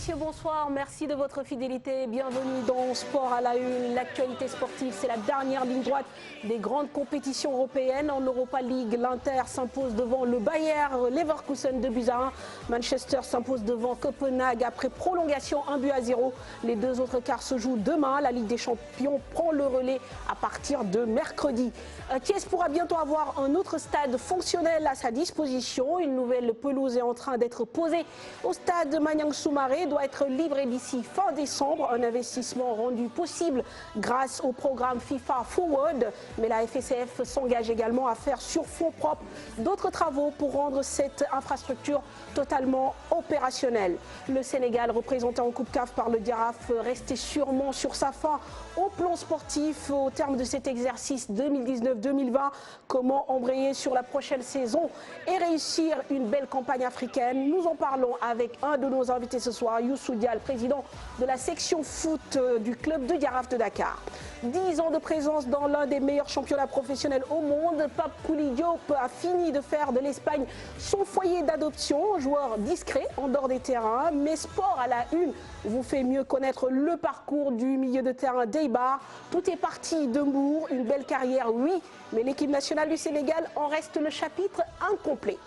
messieurs, bonsoir. Merci de votre fidélité. Bienvenue dans Sport à la Une. L'actualité sportive, c'est la dernière ligne droite des grandes compétitions européennes. En Europa League, l'Inter s'impose devant le Bayer Leverkusen 2-1. Manchester s'impose devant Copenhague après prolongation 1-0. Les deux autres quarts se jouent demain. La Ligue des Champions prend le relais à partir de mercredi. Thiès pourra bientôt avoir un autre stade fonctionnel à sa disposition. Une nouvelle pelouse est en train d'être posée au stade de Maniang Soumaré, doit être livré d'ici fin décembre. Un investissement rendu possible grâce au programme FIFA Forward. Mais la FSF s'engage également à faire sur fonds propres d'autres travaux pour rendre cette infrastructure totalement opérationnelle. Le Sénégal, représenté en Coupe CAF par le Giraffe, restait sûrement sur sa faim au plan sportif au terme de cet exercice 2019-2020. Comment embrayer sur la prochaine saison et réussir une belle campagne africaine? Nous en parlons avec un de nos invités ce soir, Youssou Dial, président de la section foot du club de Giraffe de Dakar. 10 ans de présence dans l'un des meilleurs championnats professionnels au monde, Pape Kouli Diop a fini de faire de l'Espagne son foyer d'adoption. Joueur discret en dehors des terrains, mais Sport à la Une vous fait mieux connaître le parcours du milieu de terrain d'Eibar. Tout est parti de Mour, une belle carrière, oui, mais l'équipe nationale du Sénégal en reste le chapitre incomplet.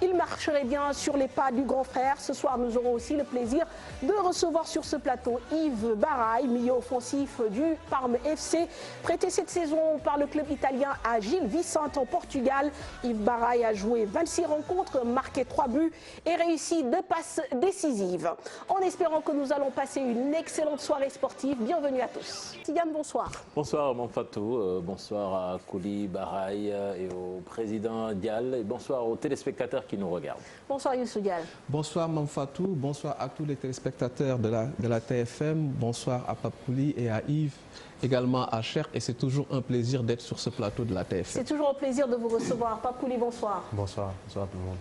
Il marcherait bien sur les pas du grand frère. Ce soir, nous aurons aussi le plaisir de recevoir sur ce plateau Yves Baraï, milieu offensif du Parme FC, prêté cette saison par le club italien à Gil Vicente en Portugal. Yves Baraï a joué 26 rencontres, marqué 3 buts et réussi 2 passes décisives. En espérant que nous allons passer une excellente soirée sportive, bienvenue à tous. Tidiane, bonsoir. Bonsoir Manfatou, bonsoir à Kouli Baraï et au président Dial et bonsoir aux téléspectateurs qui nous regardent. Bonsoir Youssou Dial. Bonsoir Manfatou, bonsoir à tous les téléspectateurs de la TFM, bonsoir à Pape Kouli et à Yves, également à Cher, et c'est toujours un plaisir d'être sur ce plateau de la TFM. C'est toujours un plaisir de vous recevoir. Pape Kouli, bonsoir. Bonsoir, bonsoir tout le monde.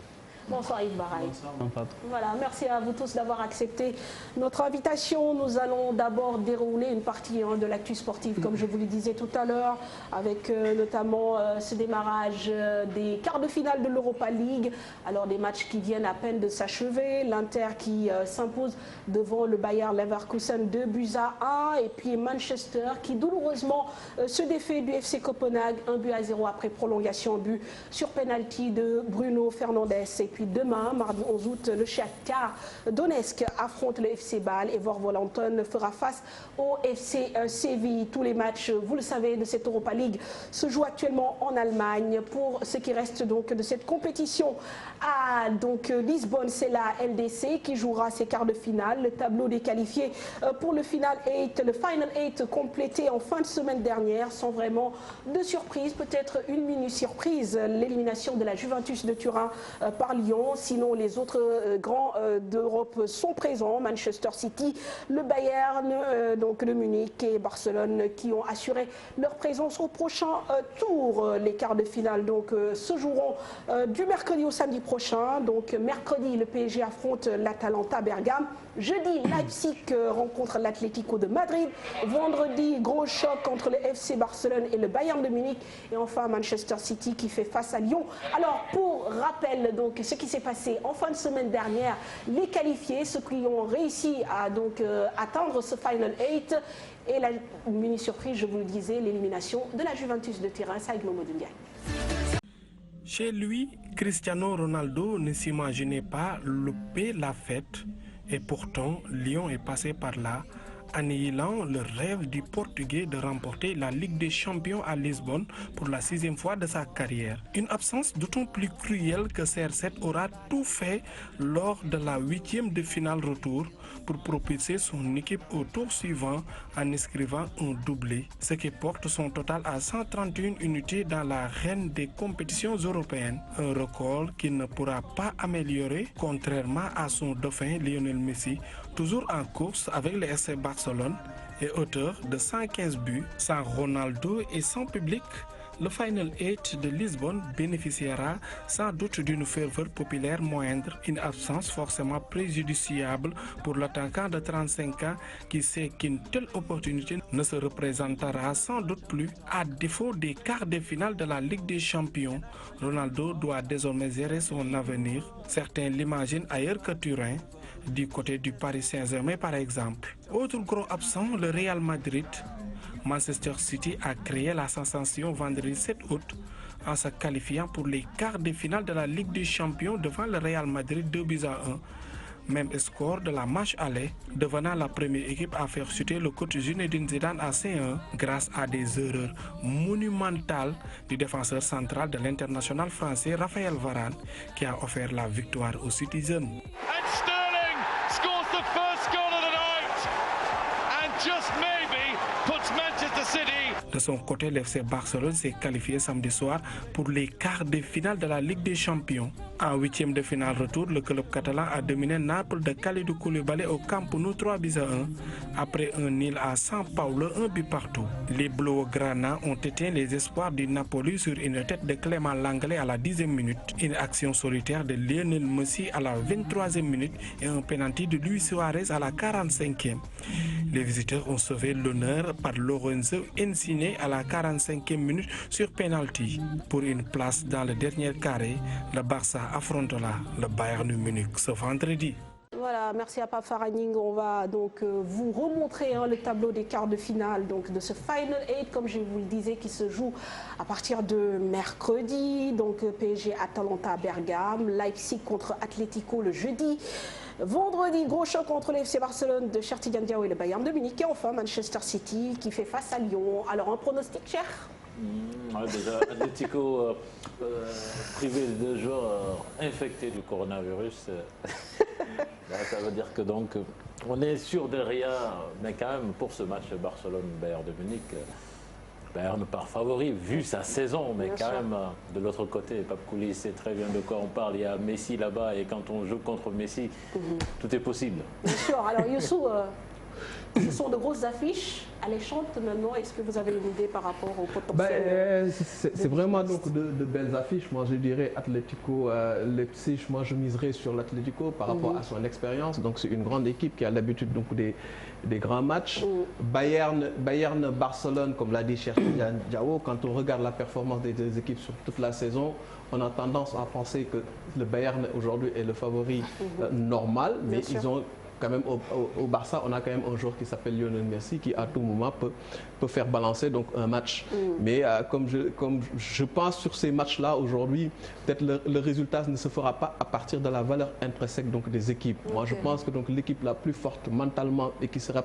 Bonsoir Yves Baraï. Bonsoir Manfatou. Voilà, merci à vous tous d'avoir accepté notre invitation. Nous allons d'abord dérouler une partie de l'actu sportive, comme je vous le disais tout à l'heure, avec notamment ce démarrage des quarts de finale de l'Europa League. Alors des matchs qui viennent à peine de s'achever. L'Inter qui s'impose devant le Bayer Leverkusen 2-1, et puis Manchester qui douloureusement se défait du FC Copenhague 1-0 après prolongation, but sur penalty de Bruno Fernandes. Et puis demain, mardi 11 août, le Shakhtar Donetsk affronte le FC Bâle et Wolverhampton fera face au FC Séville. Tous les matchs, vous le savez, de cette Europa League se jouent actuellement en Allemagne. Pour ce qui reste donc de cette compétition à Lisbonne, c'est la LDC qui jouera ses quarts de finale. Le tableau des qualifiés pour le Final 8, le Final 8 complété en fin de semaine dernière sans vraiment de surprise, peut-être une mini-surprise, l'élimination de la Juventus de Turin par Lyon. Sinon, les autres grands d'Europe sont présents. Manchester City, le Bayern, donc le Munich et Barcelone qui ont assuré leur présence au prochain tour. Les quarts de finale se joueront du mercredi au samedi prochain. Donc mercredi, le PSG affronte l'Atalanta Bergame. Jeudi, Leipzig rencontre l'Atlético de Madrid. Vendredi, gros choc entre le FC Barcelone et le Bayern de Munich. Et enfin, Manchester City qui fait face à Lyon. Alors, pour rappel, ce qui s'est passé en fin de semaine dernière, les qualifiés, ceux qui ont réussi à atteindre ce Final 8, et la mini-surprise, je vous le disais, l'élimination de la Juventus de Turin, Saïd Momodou. Chez lui, Cristiano Ronaldo ne s'imaginait pas louper la fête, et pourtant Lyon est passé par là, annihilant le rêve du Portugais de remporter la Ligue des Champions à Lisbonne pour la 6e fois de sa carrière. Une absence d'autant plus cruelle que CR7 aura tout fait lors de la 8e de finale retour pour propulser son équipe au tour suivant en inscrivant un doublé, ce qui porte son total à 131 unités dans la reine des compétitions européennes, un record qu'il ne pourra pas améliorer contrairement à son dauphin Lionel Messi, toujours en course avec le FC Barcelone et auteur de 115 buts. Sans Ronaldo et sans public, le Final 8 de Lisbonne bénéficiera sans doute d'une ferveur populaire moindre, une absence forcément préjudiciable pour l'attaquant de 35 ans qui sait qu'une telle opportunité ne se représentera sans doute plus. À défaut des quarts de finale de la Ligue des Champions, Ronaldo doit désormais gérer son avenir. Certains l'imaginent ailleurs que Turin, du côté du Paris Saint-Germain par exemple. Autre gros absent, le Real Madrid. Manchester City a créé la sensation vendredi 7 août en se qualifiant pour les quarts de finale de la Ligue des Champions devant le Real Madrid 2-1. Même score de la match aller, devenant la première équipe à faire chuter le coach Zinedine Zidane à 5-1 grâce à des erreurs monumentales du défenseur central de l'international français Raphaël Varane qui a offert la victoire aux Citizens. And Sterling scores the first goal of the night and just maybe puts Manchester City. De son côté, l'FC Barcelone s'est qualifié samedi soir pour les quarts de finale de la Ligue des Champions. En huitième de finale retour, le club catalan a dominé Naples de Kalidou Koulibaly au Camp Nou 3-1 après un nil à São Paulo 1 partout. Les Blaugrana ont éteint les espoirs du Napoli sur une tête de Clément Langlais à la 10e minute, une action solitaire de Lionel Messi à la 23e minute et un penalty de Luis Suarez à la 45e. Les visiteurs ont sauvé l'honneur par Lorenzo Insigne à la 45e minute sur penalty. Pour une place dans le dernier carré, le Barça affrontera le Bayern Munich ce vendredi. Voilà, merci à Pape Faraning. On va donc vous remontrer le tableau des quarts de finale donc, de ce Final 8, comme je vous le disais, qui se joue à partir de mercredi. Donc PSG Atalanta Bergame, Leipzig contre Atlético le jeudi. Vendredi, gros choc entre le FC Barcelone de Cheikh Tidiane Diao et le Bayern de Munich. Et enfin, Manchester City qui fait face à Lyon. Alors, un pronostic, cher? Déjà, Atlético privé de 2 joueurs infectés du coronavirus. Ça veut dire que donc on est sûr de rien, mais quand même pour ce match Barcelone-Bayern de Munich, Bayern part favori vu sa saison, mais bien quand sûr. Même de l'autre côté, Pape Kouli sait très bien de quoi on parle. Il y a Messi là-bas et quand on joue contre Messi, tout est possible. Bien sûr. Alors Youssou, ce sont de grosses affiches alléchantes maintenant. Est-ce que vous avez une idée par rapport au potentiel? C'est vraiment donc de belles affiches. Moi, je dirais Atlético, Leipzig. Moi, je miserais sur l'Atlético par rapport à son expérience. Donc, c'est une grande équipe qui a l'habitude donc des grands matchs. Bayern, Barcelone, comme l'a dit Cheikh Tidiane Diao, quand on regarde la performance des deux équipes sur toute la saison, on a tendance à penser que le Bayern aujourd'hui est le favori normal, mais ils ont quand même au Barça, on a quand même un joueur qui s'appelle Lionel Messi qui à tout moment peut faire balancer donc un match. Mais comme je pense sur ces matchs-là aujourd'hui, peut-être le résultat ne se fera pas à partir de la valeur intrinsèque donc des équipes. Moi, je pense que donc l'équipe la plus forte mentalement et qui sera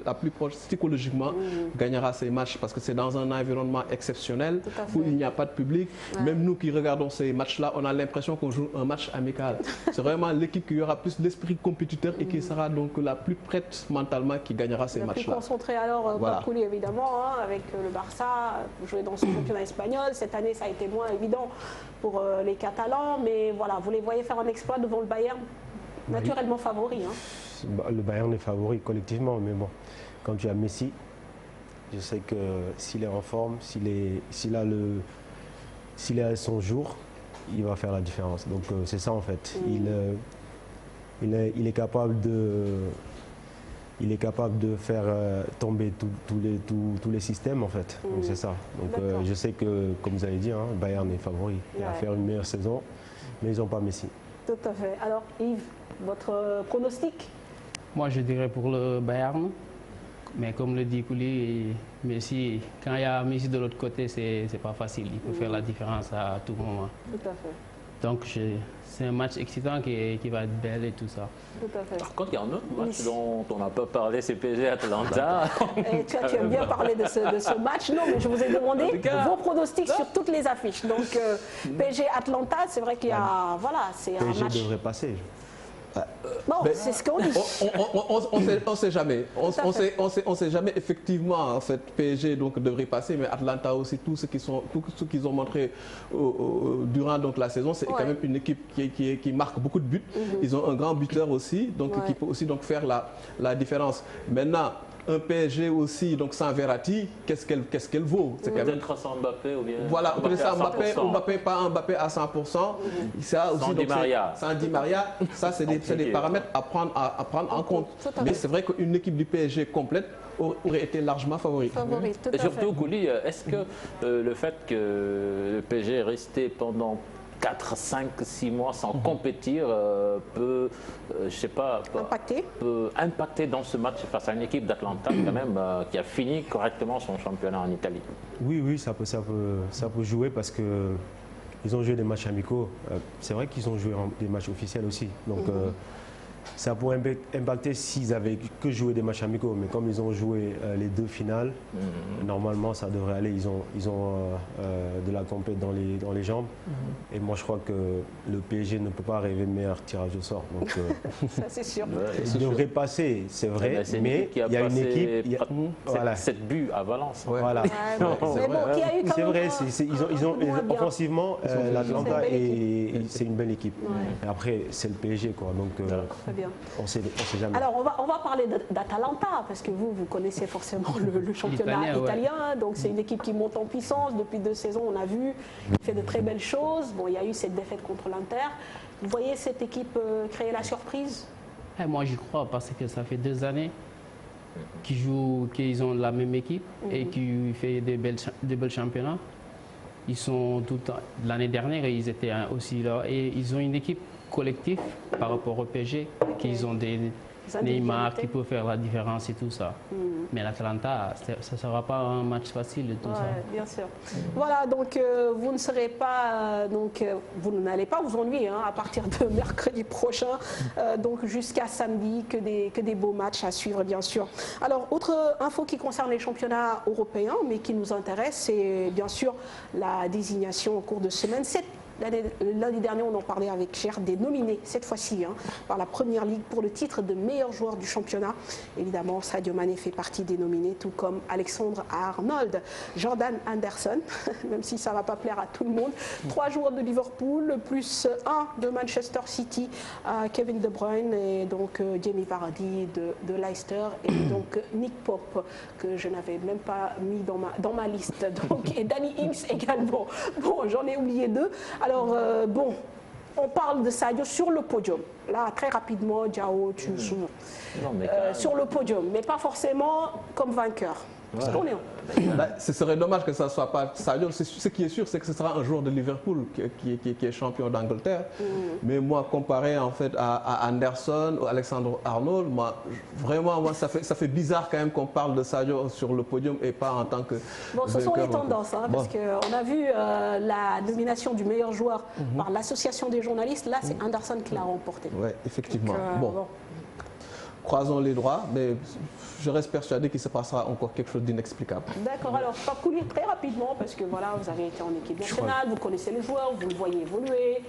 la plus proche psychologiquement gagnera ces matchs parce que c'est dans un environnement exceptionnel où il n'y a pas de public. Même nous qui regardons ces matchs-là, on a l'impression qu'on joue un match amical. C'est vraiment l'équipe qui aura plus l'esprit compétiteur et qui sera donc la plus prête mentalement qui gagnera ces matchs-là. Plus concentré alors, Pape Kouli évidemment, avec le Barça, jouer dans ce championnat espagnol. Cette année, ça a été moins évident pour les Catalans, mais voilà, vous les voyez faire un exploit devant le Bayern, naturellement favori. Le Bayern est favori collectivement, mais bon, quand tu as Messi, je sais que s'il est en forme, s'il a son jour, il va faire la différence. Donc c'est ça en fait. Il est capable de faire tomber tous les systèmes en fait. Donc c'est ça. Donc je sais que, comme vous avez dit, Bayern est favori. Il va faire une meilleure saison, mais ils n'ont pas Messi. Tout à fait. Alors Yves, votre pronostic? Moi je dirais pour le Bayern. Mais comme le dit Kouli, Messi, quand il y a Messi de l'autre côté, c'est pas facile. Il peut faire la différence à tout moment. Tout à fait. Donc c'est un match excitant qui va être bel et tout ça. Tout à fait. Par contre, il y a un autre match dont on n'a pas parlé, c'est PSG-Atalanta. Tu aimes bien parler de ce match. Non, mais je vous ai demandé vos pronostics sur toutes les affiches. Donc PSG-Atalanta, c'est vrai qu'il y a... Voilà, c'est un match... PSG devrait passer. Bon, c'est ce qu'on dit. On ne sait jamais. On sait jamais effectivement. En fait, PSG donc devrait passer, mais Atalanta aussi, tout ce qu'ils ont montré durant donc la saison, c'est quand même une équipe qui marque beaucoup de buts. Ils ont un grand buteur aussi, donc qui peut aussi donc faire la différence. Maintenant, un PSG aussi, donc sans Verratti, qu'est-ce qu'elle vaut? C'est quand même sans Mbappé ou bien... Voilà, Mbappé, pas un Mbappé à 100%. Ça aussi, sans Di Maria. Sans Di Maria, ça c'est des paramètres à prendre en compte. Mais c'est vrai qu'une équipe du PSG complète aurait été largement favorite. Et surtout, Kouli, est-ce que le fait que le PSG est resté pendant 4, 5, 6 mois sans compétir peut, je sais pas, peut impacter dans ce match face à une équipe d'Atlanta quand même qui a fini correctement son championnat en Italie. Oui, ça peut jouer parce que ils ont joué des matchs amicaux. C'est vrai qu'ils ont joué des matchs officiels aussi. Donc ça pourrait impacter s'ils avaient que joué des matchs amicaux. Mais comme ils ont joué les 2 finales, normalement ça devrait aller. Ils ont de la compète dans les jambes. Et moi je crois que le PSG ne peut pas rêver de meilleur tirage au sort. Donc ça c'est sûr. Ils devraient passer, c'est vrai. Mais il y a une équipe. Voilà. 7 buts à Valence. Voilà. C'est vrai. Offensivement, l'Atlanta c'est une belle équipe. Et après c'est le PSG quoi. Donc bien. On sait jamais. Alors, on va parler d'Atalanta, parce que vous connaissez forcément le championnat italien. Donc, c'est une équipe qui monte en puissance. Depuis 2 saisons, on a vu, il fait de très belles choses. Bon, il y a eu cette défaite contre l'Inter. Vous voyez cette équipe créer la surprise? Moi, j'y crois, parce que ça fait 2 années qu'ils ont la même équipe et qui fait des belles championnats. Ils sont tout le temps. L'année dernière, ils étaient aussi là. Et ils ont une équipe collectif par rapport au PSG, qu'ils ont des Neymar qui peuvent faire la différence et tout ça. Mais l'Atalanta, ça ne sera pas un match facile et tout ça. Bien sûr. Voilà, donc vous ne serez pas, vous n'allez pas vous ennuyer à partir de mercredi prochain, donc jusqu'à samedi, que des beaux matchs à suivre bien sûr. Alors, autre info qui concerne les championnats européens, mais qui nous intéresse, c'est bien sûr la désignation au cours de semaine. Lundi dernier, on en parlait avec Cher, des nominés, cette fois-ci, par la Première Ligue pour le titre de meilleur joueur du championnat. Évidemment, Sadio Mané fait partie des nominés, tout comme Alexandre Arnold, Jordan Henderson, même si ça ne va pas plaire à tout le monde, 3 joueurs de Liverpool, plus 1 de Manchester City, Kevin De Bruyne, et donc Jamie Vardy de Leicester, et donc Nick Pope, que je n'avais même pas mis dans ma liste, donc, et Danny Ings également. Bon, j'en ai oublié 2. Alors, on parle de Sadio sur le podium. Là, très rapidement, Diao, tu joues sur le podium, mais pas forcément comme vainqueur. Parce qu'on est ce serait dommage que ça ne soit pas Sadio. Ce qui est sûr, c'est que ce sera un joueur de Liverpool qui est champion d'Angleterre. Mais moi, comparé en fait à Anderson ou Alexandre Arnold, vraiment, ça fait bizarre quand même qu'on parle de Sadio sur le podium et pas en tant que. Bon, ce sont les tendances, parce qu'on a vu la nomination du meilleur joueur par l'association des journalistes. Là, c'est Anderson qui l'a remporté. Oui, effectivement. Bon. Croisons les doigts, mais je reste persuadé qu'il se passera encore quelque chose d'inexplicable. D'accord, alors Pakouli, très rapidement, parce que voilà, vous avez été en équipe nationale, vous connaissez les joueurs, vous le voyez évoluer.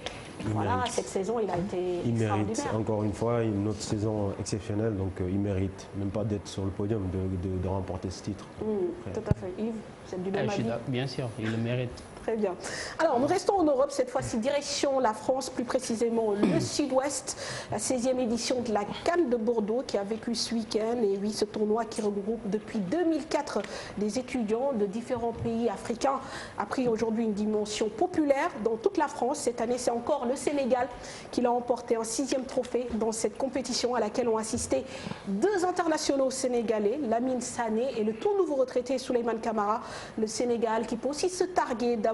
Voilà, cette saison, il a été extraordinaire. Il mérite, encore une fois, une autre saison exceptionnelle, donc il mérite même pas d'être sur le podium, de remporter ce titre. Tout à fait. Yves, vous êtes du même avis? Bien sûr, il le mérite. Très bien. Alors, nous restons en Europe, cette fois-ci direction la France, plus précisément le Sud-Ouest, la 16e édition de la Cannes de Bordeaux qui a vécu ce week-end. Et oui, ce tournoi qui regroupe depuis 2004 des étudiants de différents pays africains a pris aujourd'hui une dimension populaire dans toute la France. Cette année, c'est encore le Sénégal qui l'a emporté un 6e trophée dans cette compétition à laquelle ont assisté 2 internationaux sénégalais, Lamine Sané et le tout nouveau retraité Souleymane Camara. Le Sénégal qui peut aussi se targuer d'avoir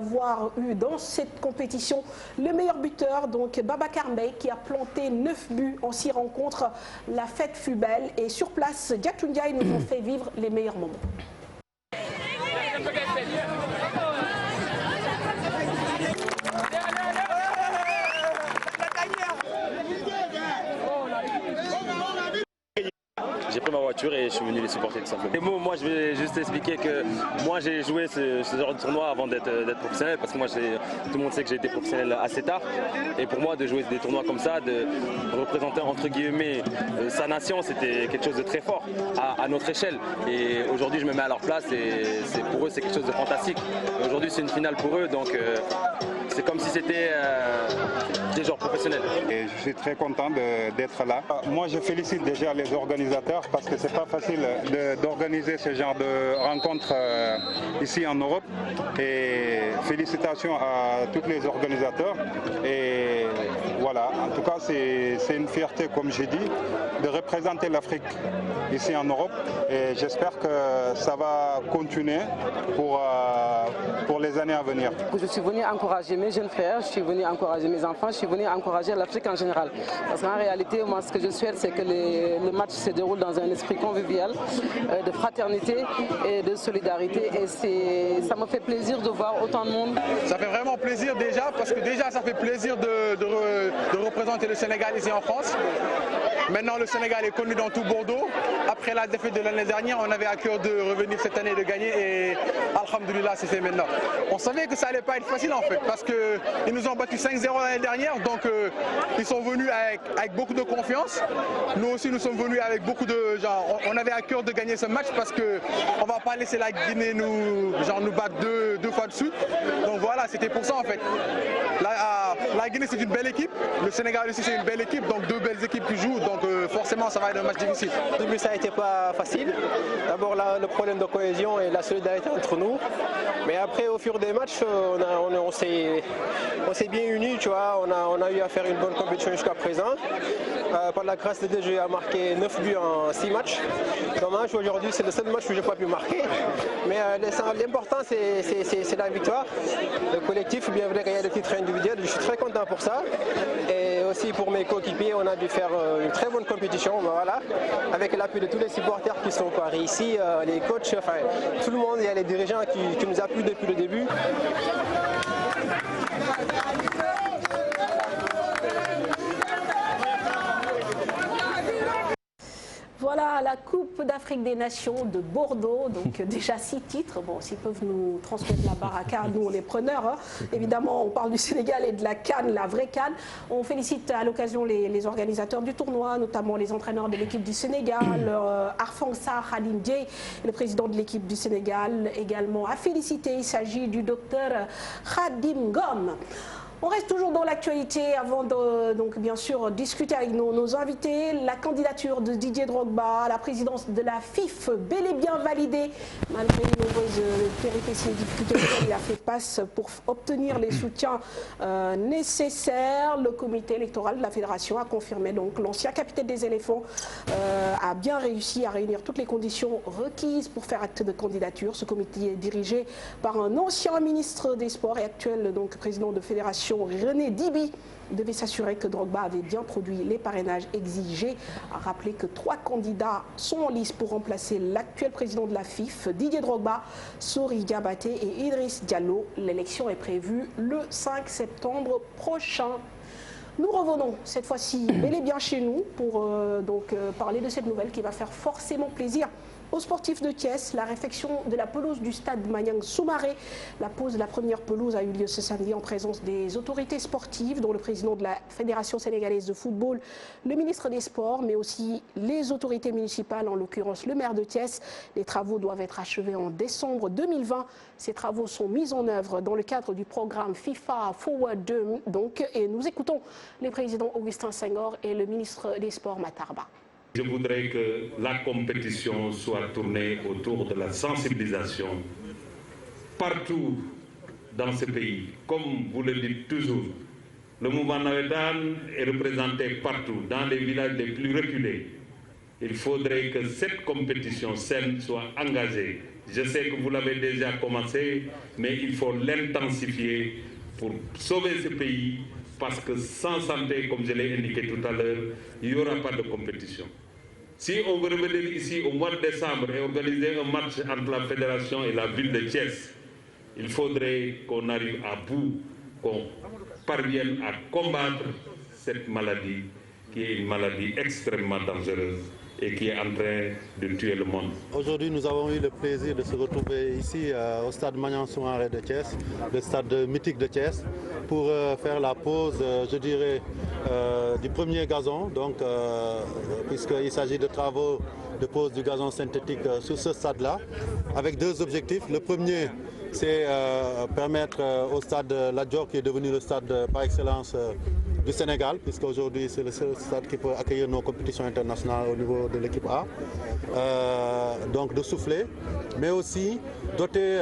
eu dans cette compétition le meilleur buteur, donc Babacar Mbaye, qui a planté 9 buts en 6 rencontres. La fête fut belle et sur place, Diatou Ndiaye nous ont fait vivre les meilleurs moments. J'ai pris ma voiture et je suis venu les supporter tout simplement. Et moi je vais juste expliquer que moi j'ai joué ce genre de tournoi avant d'être professionnel, parce que moi tout le monde sait que j'ai été professionnel assez tard, et pour moi de jouer des tournois comme ça, de représenter entre guillemets sa nation, c'était quelque chose de très fort à notre échelle, et aujourd'hui je me mets à leur place et pour eux c'est quelque chose de fantastique. Aujourd'hui c'est une finale pour eux, donc c'est comme si c'était des joueurs professionnels. Et je suis très content d'être là. Moi je félicite déjà les organisateurs, parce que c'est pas facile d'organiser ce genre de rencontres ici en Europe. Et félicitations à tous les organisateurs. Et voilà, en tout cas c'est une fierté, comme j'ai dit, de représenter l'Afrique ici en Europe et j'espère que ça va continuer pour les années à venir. Je suis venu encourager mes jeunes frères, je suis venu encourager mes enfants, je suis venu encourager l'Afrique en général. Parce qu'en réalité, moi ce que je souhaite, c'est que le match se déroule dans un esprit convivial, de fraternité et de solidarité. Et ça me fait plaisir de voir autant de monde. Ça fait vraiment plaisir déjà, parce que déjà ça fait plaisir de représenter le Sénégal ici en France. Maintenant le Sénégal est connu dans tout Bordeaux. Après la défaite de l'année dernière, on avait à cœur de revenir cette année et de gagner et alhamdoulilah c'est fait maintenant. On savait que ça allait pas être facile en fait parce qu'ils nous ont battu 5-0 l'année dernière, donc ils sont venus avec beaucoup de confiance. Nous aussi nous sommes venus avec beaucoup de genre, on avait à cœur de gagner ce match parce qu'on ne va pas laisser la Guinée nous battre deux fois dessus. Donc voilà, c'était pour ça en fait. La Guinée c'est une belle équipe, le Sénégal aussi c'est une belle équipe, donc deux belles équipes qui jouent, donc forcément ça va être un match difficile. Au début ça n'a été pas facile, d'abord le problème de cohésion et la solidarité entre nous, mais après au fur des matchs on s'est bien unis, tu vois, on a eu à faire une bonne compétition jusqu'à présent. Par la grâce de Dieu, j'ai marqué 9 buts en 6 matchs. Dommage, aujourd'hui c'est le seul match où je n'ai pas pu marquer, mais l'important c'est la victoire. Le collectif, bien vrai qu'il y a des titres individuels, je suis très content pour ça. Et aussi pour mes coéquipiers, on a dû faire une très bonne compétition, voilà, avec l'appui de tous les supporters qui sont par ici, les coachs, enfin tout le monde, il y a les dirigeants qui nous appuient depuis le début. Voilà la Coupe d'Afrique des Nations de Bordeaux, donc déjà 6 titres. Bon, s'ils peuvent nous transmettre la baraka, nous on est preneurs. Hein. Évidemment, on parle du Sénégal et de la CAN, la vraie CAN. On félicite à l'occasion les organisateurs du tournoi, notamment les entraîneurs de l'équipe du Sénégal, Arfang Sarr Khadim Dieye, le président de l'équipe du Sénégal également a félicité. Il s'agit du docteur Khadim Ngom. On reste toujours dans l'actualité avant de, donc, bien sûr, discuter avec nos invités. La candidature de Didier Drogba à la présidence de la FIF, bel et bien validée, malgré les nombreuses péripéties et difficultés auxquelles il a fait face pour obtenir les soutiens nécessaires. Le comité électoral de la fédération a confirmé donc l'ancien capitaine des éléphants a bien réussi à réunir toutes les conditions requises pour faire acte de candidature. Ce comité est dirigé par un ancien ministre des Sports et actuel donc, président de fédération, René Dibi, devait s'assurer que Drogba avait bien produit les parrainages exigés. A rappelé que 3 candidats sont en lice pour remplacer l'actuel président de la FIF, Didier Drogba, Sori Diabaté et Idriss Diallo. L'élection est prévue le 5 septembre prochain. Nous revenons cette fois-ci bel et bien chez nous pour parler de cette nouvelle qui va faire forcément plaisir aux sportifs de Thiès. La réfection de la pelouse du stade Maniang Soumaré. La pose de la première pelouse a eu lieu ce samedi en présence des autorités sportives, dont le président de la Fédération sénégalaise de football, le ministre des Sports, mais aussi les autorités municipales, en l'occurrence le maire de Thiès. Les travaux doivent être achevés en décembre 2020. Ces travaux sont mis en œuvre dans le cadre du programme FIFA Forward 2. Donc, et nous écoutons les présidents Augustin Senghor et le ministre des Sports Matarba. Je voudrais que la compétition soit tournée autour de la sensibilisation partout dans ce pays. Comme vous le dites toujours, le mouvement Nawetan est représenté partout, dans les villages les plus reculés. Il faudrait que cette compétition saine soit engagée. Je sais que vous l'avez déjà commencé, mais il faut l'intensifier pour sauver ce pays, parce que sans santé, comme je l'ai indiqué tout à l'heure, il n'y aura pas de compétition. Si on veut revenir ici au mois de décembre et organiser un match entre la fédération et la ville de Thiès, il faudrait qu'on arrive à bout, qu'on parvienne à combattre cette maladie, qui est une maladie extrêmement dangereuse et qui est en train de tuer le monde. Aujourd'hui, nous avons eu le plaisir de se retrouver ici au stade Maniang Soumaré de Thiès, le stade mythique de Thiès, pour faire la pose, je dirais, du premier gazon, donc puisqu'il s'agit de travaux de pose du gazon synthétique sur ce stade-là, avec 2 objectifs. Le premier, c'est permettre au stade Lat Dior, qui est devenu le stade par excellence du Sénégal, puisqu'aujourd'hui c'est le seul stade qui peut accueillir nos compétitions internationales au niveau de l'équipe A, donc de souffler, mais aussi doter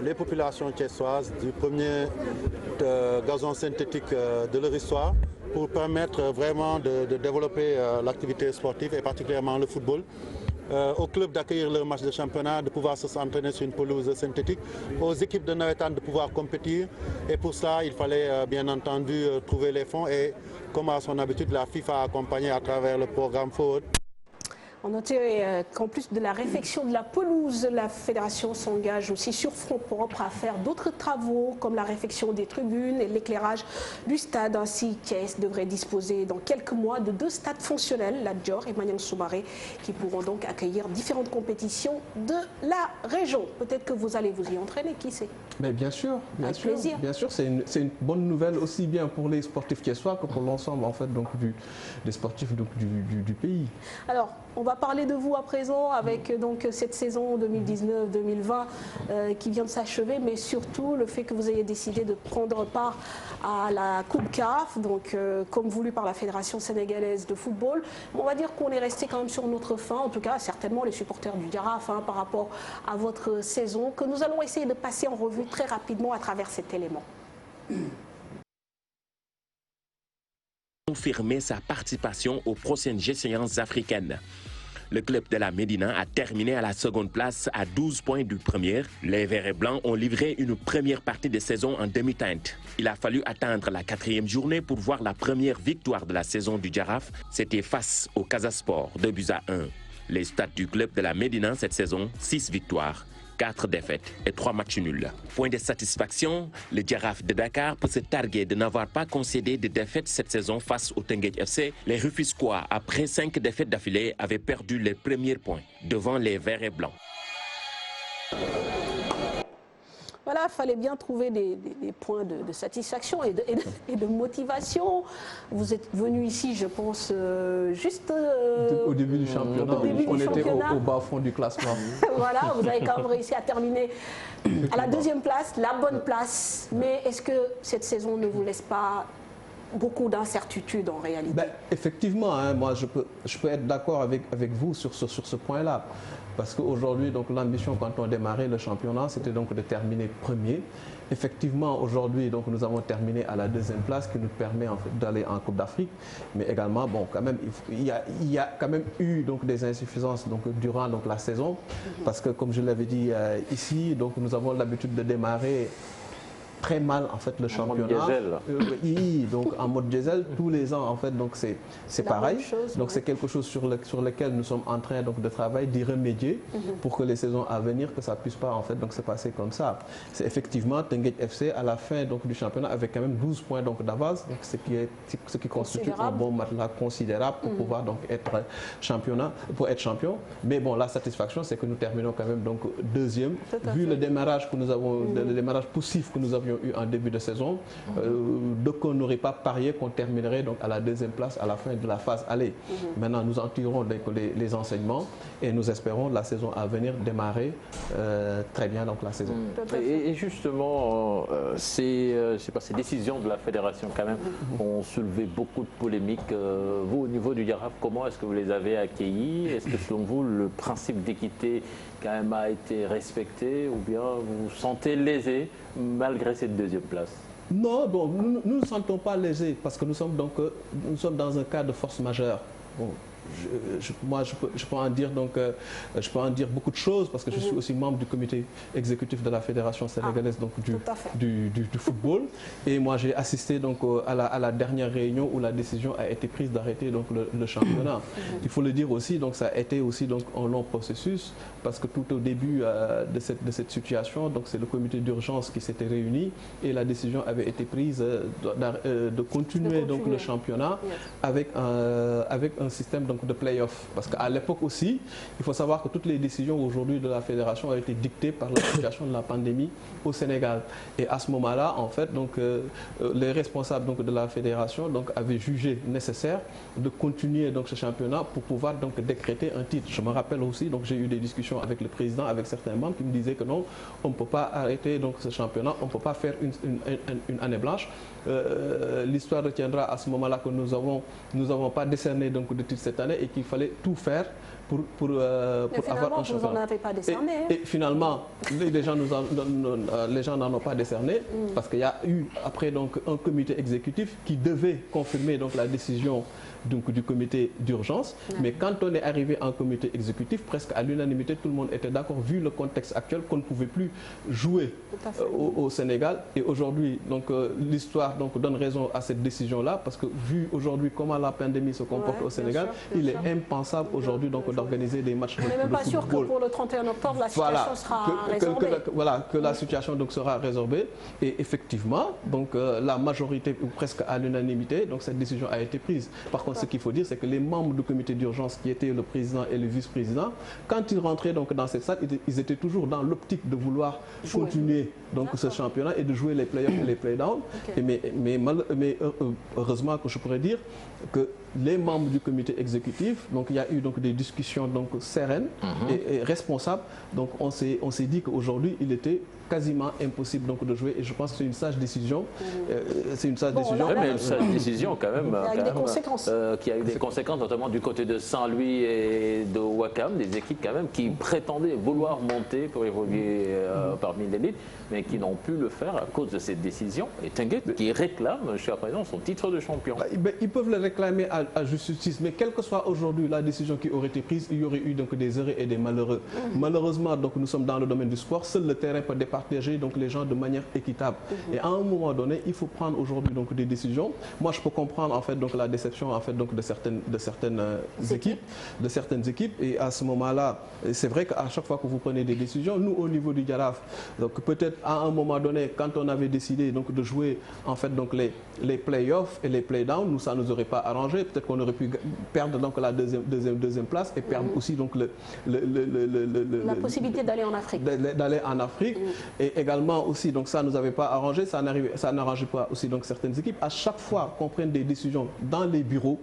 les populations thiessoises du premier gazon synthétique de leur histoire, pour permettre vraiment de développer l'activité sportive et particulièrement le football. Aux clubs d'accueillir leur match de championnat, de pouvoir s'entraîner sur une pelouse synthétique, aux équipes de Nawetan de pouvoir compétir. Et pour ça, il fallait bien entendu trouver les fonds et, comme à son habitude, la FIFA a accompagné à travers le programme Forward. On notait qu'en plus de la réfection de la pelouse, la fédération s'engage aussi sur front propre à faire d'autres travaux comme la réfection des tribunes et l'éclairage du stade. Ainsi, Thiès devrait disposer dans quelques mois de 2 stades fonctionnels, Lat Dior et Maniang Soumaré, qui pourront donc accueillir différentes compétitions de la région. Peut-être que vous allez vous y entraîner, qui sait? Mais bien sûr, plaisir. Bien sûr, c'est une bonne nouvelle aussi bien pour les sportifs thiessois que pour l'ensemble en fait, donc, des sportifs donc, du pays. Alors, on va parler de vous à présent avec donc, cette saison 2019-2020 qui vient de s'achever, mais surtout le fait que vous ayez décidé de prendre part à la Coupe CAF, donc, comme voulu par la Fédération sénégalaise de football. On va dire qu'on est resté quand même sur notre faim, en tout cas certainement les supporters du Jaraaf par rapport à votre saison, que nous allons essayer de passer en revue très rapidement à travers cet élément. Confirmer sa participation aux prochaines échéances africaines. Le club de la Médina a terminé à la seconde place à 12 points du premier. Les Verts et Blancs ont livré une première partie de saison en demi-teinte. Il a fallu attendre la 4e journée pour voir la première victoire de la saison du Jaraaf. C'était face au Casasport, 2-1. Les stats du club de la Médina cette saison, 6 victoires. 4 défaites et 3 matchs nuls. Point de satisfaction, le Jaraaf de Dakar peut se targuer de n'avoir pas concédé de défaites cette saison face au Teungueth FC. Les Rufisquois, après 5 défaites d'affilée, avaient perdu les premiers points devant les Verts et Blancs. Voilà, il fallait bien trouver des points de satisfaction et de motivation. Vous êtes venu ici, je pense, juste... au début du championnat, on était au bas fond du classement. Voilà, vous avez quand même réussi à terminer à la 2e place, la bonne place. Mais est-ce que cette saison ne vous laisse pas beaucoup d'incertitudes en réalité? Ben, effectivement, moi je peux être d'accord avec vous sur ce point-là. Parce qu'aujourd'hui, l'ambition quand on démarrait le championnat, c'était donc de terminer premier. Effectivement, aujourd'hui, nous avons terminé à la 2e place qui nous permet en fait, d'aller en Coupe d'Afrique. Mais également, bon, quand même, il y a quand même eu des insuffisances durant la saison. Parce que, comme je l'avais dit ici, nous avons l'habitude de démarrer très mal en fait le championnat. Oui, donc en mode diesel tous les ans en fait, donc c'est pareil. Donc c'est quelque chose sur lequel nous sommes en train de travailler, d'y remédier pour que les saisons à venir, que ça puisse pas en fait donc se passer comme ça. C'est effectivement Teungueth FC à la fin du championnat avec quand même 12 points d'avance, donc ce qui constitue un bon matelas considérable pour pouvoir être champion. Mais bon, la satisfaction c'est que nous terminons quand même 2e vu le démarrage que nous avons, le démarrage poussif que nous avions eu en début de saison, donc on n'aurait pas parié qu'on terminerait à la 2e place à la fin de la phase aller. Maintenant, nous en tirons les enseignements et nous espérons la saison à venir démarrer très bien la saison. Et justement, ces décisions de la fédération quand même ont soulevé beaucoup de polémiques. Vous, au niveau du Jaraaf, comment est-ce que vous les avez accueillis? Est-ce que selon vous, le principe d'équité quand même a été respecté ou bien vous vous sentez lésé malgré cette 2e place? Non, donc, nous ne nous sentons pas lésés parce que nous sommes dans un cas de force majeure. Bon, moi, je peux en dire beaucoup de choses parce que je suis aussi membre du comité exécutif de la Fédération sénégalaise du football. Et moi, j'ai assisté à la dernière réunion où la décision a été prise d'arrêter le championnat. Il faut le dire aussi, ça a été aussi un long processus parce que tout au début de cette situation, c'est le comité d'urgence qui s'était réuni et la décision avait été prise de continuer le championnat avec un système donc de play-off. Parce qu'à l'époque aussi, il faut savoir que toutes les décisions aujourd'hui de la fédération ont été dictées par la situation de la pandémie au Sénégal. Et à ce moment-là, en fait, donc, les responsables donc, de la fédération donc, avaient jugé nécessaire de continuer donc, ce championnat pour pouvoir donc, décréter un titre. Je me rappelle aussi, donc j'ai eu des discussions avec le président, avec certains membres qui me disaient que non, on ne peut pas arrêter donc, ce championnat, on ne peut pas faire une année blanche. L'histoire retiendra à ce moment-là que nous n'avons pas décerné donc, de titre cette année et qu'il fallait tout faire pour avoir un championnat. Vous n'en avez pas décerné. Et finalement, les gens n'en ont pas décerné parce qu'il y a eu après donc, un comité exécutif qui devait confirmer donc, la décision donc, du comité d'urgence. Mais quand on est arrivé en comité exécutif, presque à l'unanimité, tout le monde était d'accord, vu le contexte actuel, qu'on ne pouvait plus jouer au Sénégal. Et aujourd'hui, l'histoire donne raison à cette décision-là, parce que vu aujourd'hui comment la pandémie se comporte au Sénégal, il est impensable aujourd'hui d'organiser des matchs de football. On n'est même pas sûr que pour le 31 octobre, la situation sera résorbée. Que la situation donc, sera résorbée. Et effectivement, donc, la majorité, ou presque à l'unanimité, donc cette décision a été prise. Par contre, ce qu'il faut dire, c'est que les membres du comité d'urgence, qui étaient le président et le vice-président, quand ils rentraient donc, dans cette salle, ils étaient toujours dans l'optique de vouloir continuer donc, ce championnat et de jouer les play-offs et les play-downs. Mais heureusement que je pourrais dire que les membres du comité exécutif, donc il y a eu donc des discussions donc sereines et responsables. Donc on s'est dit qu'aujourd'hui il était quasiment impossible donc de jouer, et je pense que c'est une sage décision. C'est une sage décision. Oui, mais une sage décision quand même. Il y a eu des conséquences. Qui a eu des conséquences, notamment du côté de Saint-Louis et de Ouakam, des équipes quand même qui prétendaient vouloir monter pour évoluer parmi l'élite, mais qui n'ont pu le faire à cause de cette décision. Et Teungueth qui réclame jusqu'à présent son titre de champion. Ils peuvent le réclamer à justice, mais quelle que soit aujourd'hui la décision qui aurait été prise, il y aurait eu donc des heureux et des malheureux. Malheureusement, donc, nous sommes dans le domaine du sport, seul le terrain peut départager donc, les gens de manière équitable. Et à un moment donné, il faut prendre aujourd'hui donc, des décisions. Moi, je peux comprendre en fait, donc, la déception en fait, donc, de certaines équipes. Et à ce moment-là, c'est vrai qu'à chaque fois que vous prenez des décisions, nous, au niveau du Jaraaf, donc peut-être à un moment donné, quand on avait décidé donc, de jouer en fait, donc, les play-offs et les play-downs, nous, ça ne nous aurait pas arrangé. Peut-être qu'on aurait pu perdre donc, la deuxième place et perdre aussi donc, la possibilité d'aller en Afrique. D'aller en Afrique. Et également aussi, donc ça ne nous avait pas arrangé, ça n'arrangeait pas aussi donc, certaines équipes. À chaque fois qu'on prenne des décisions dans les bureaux,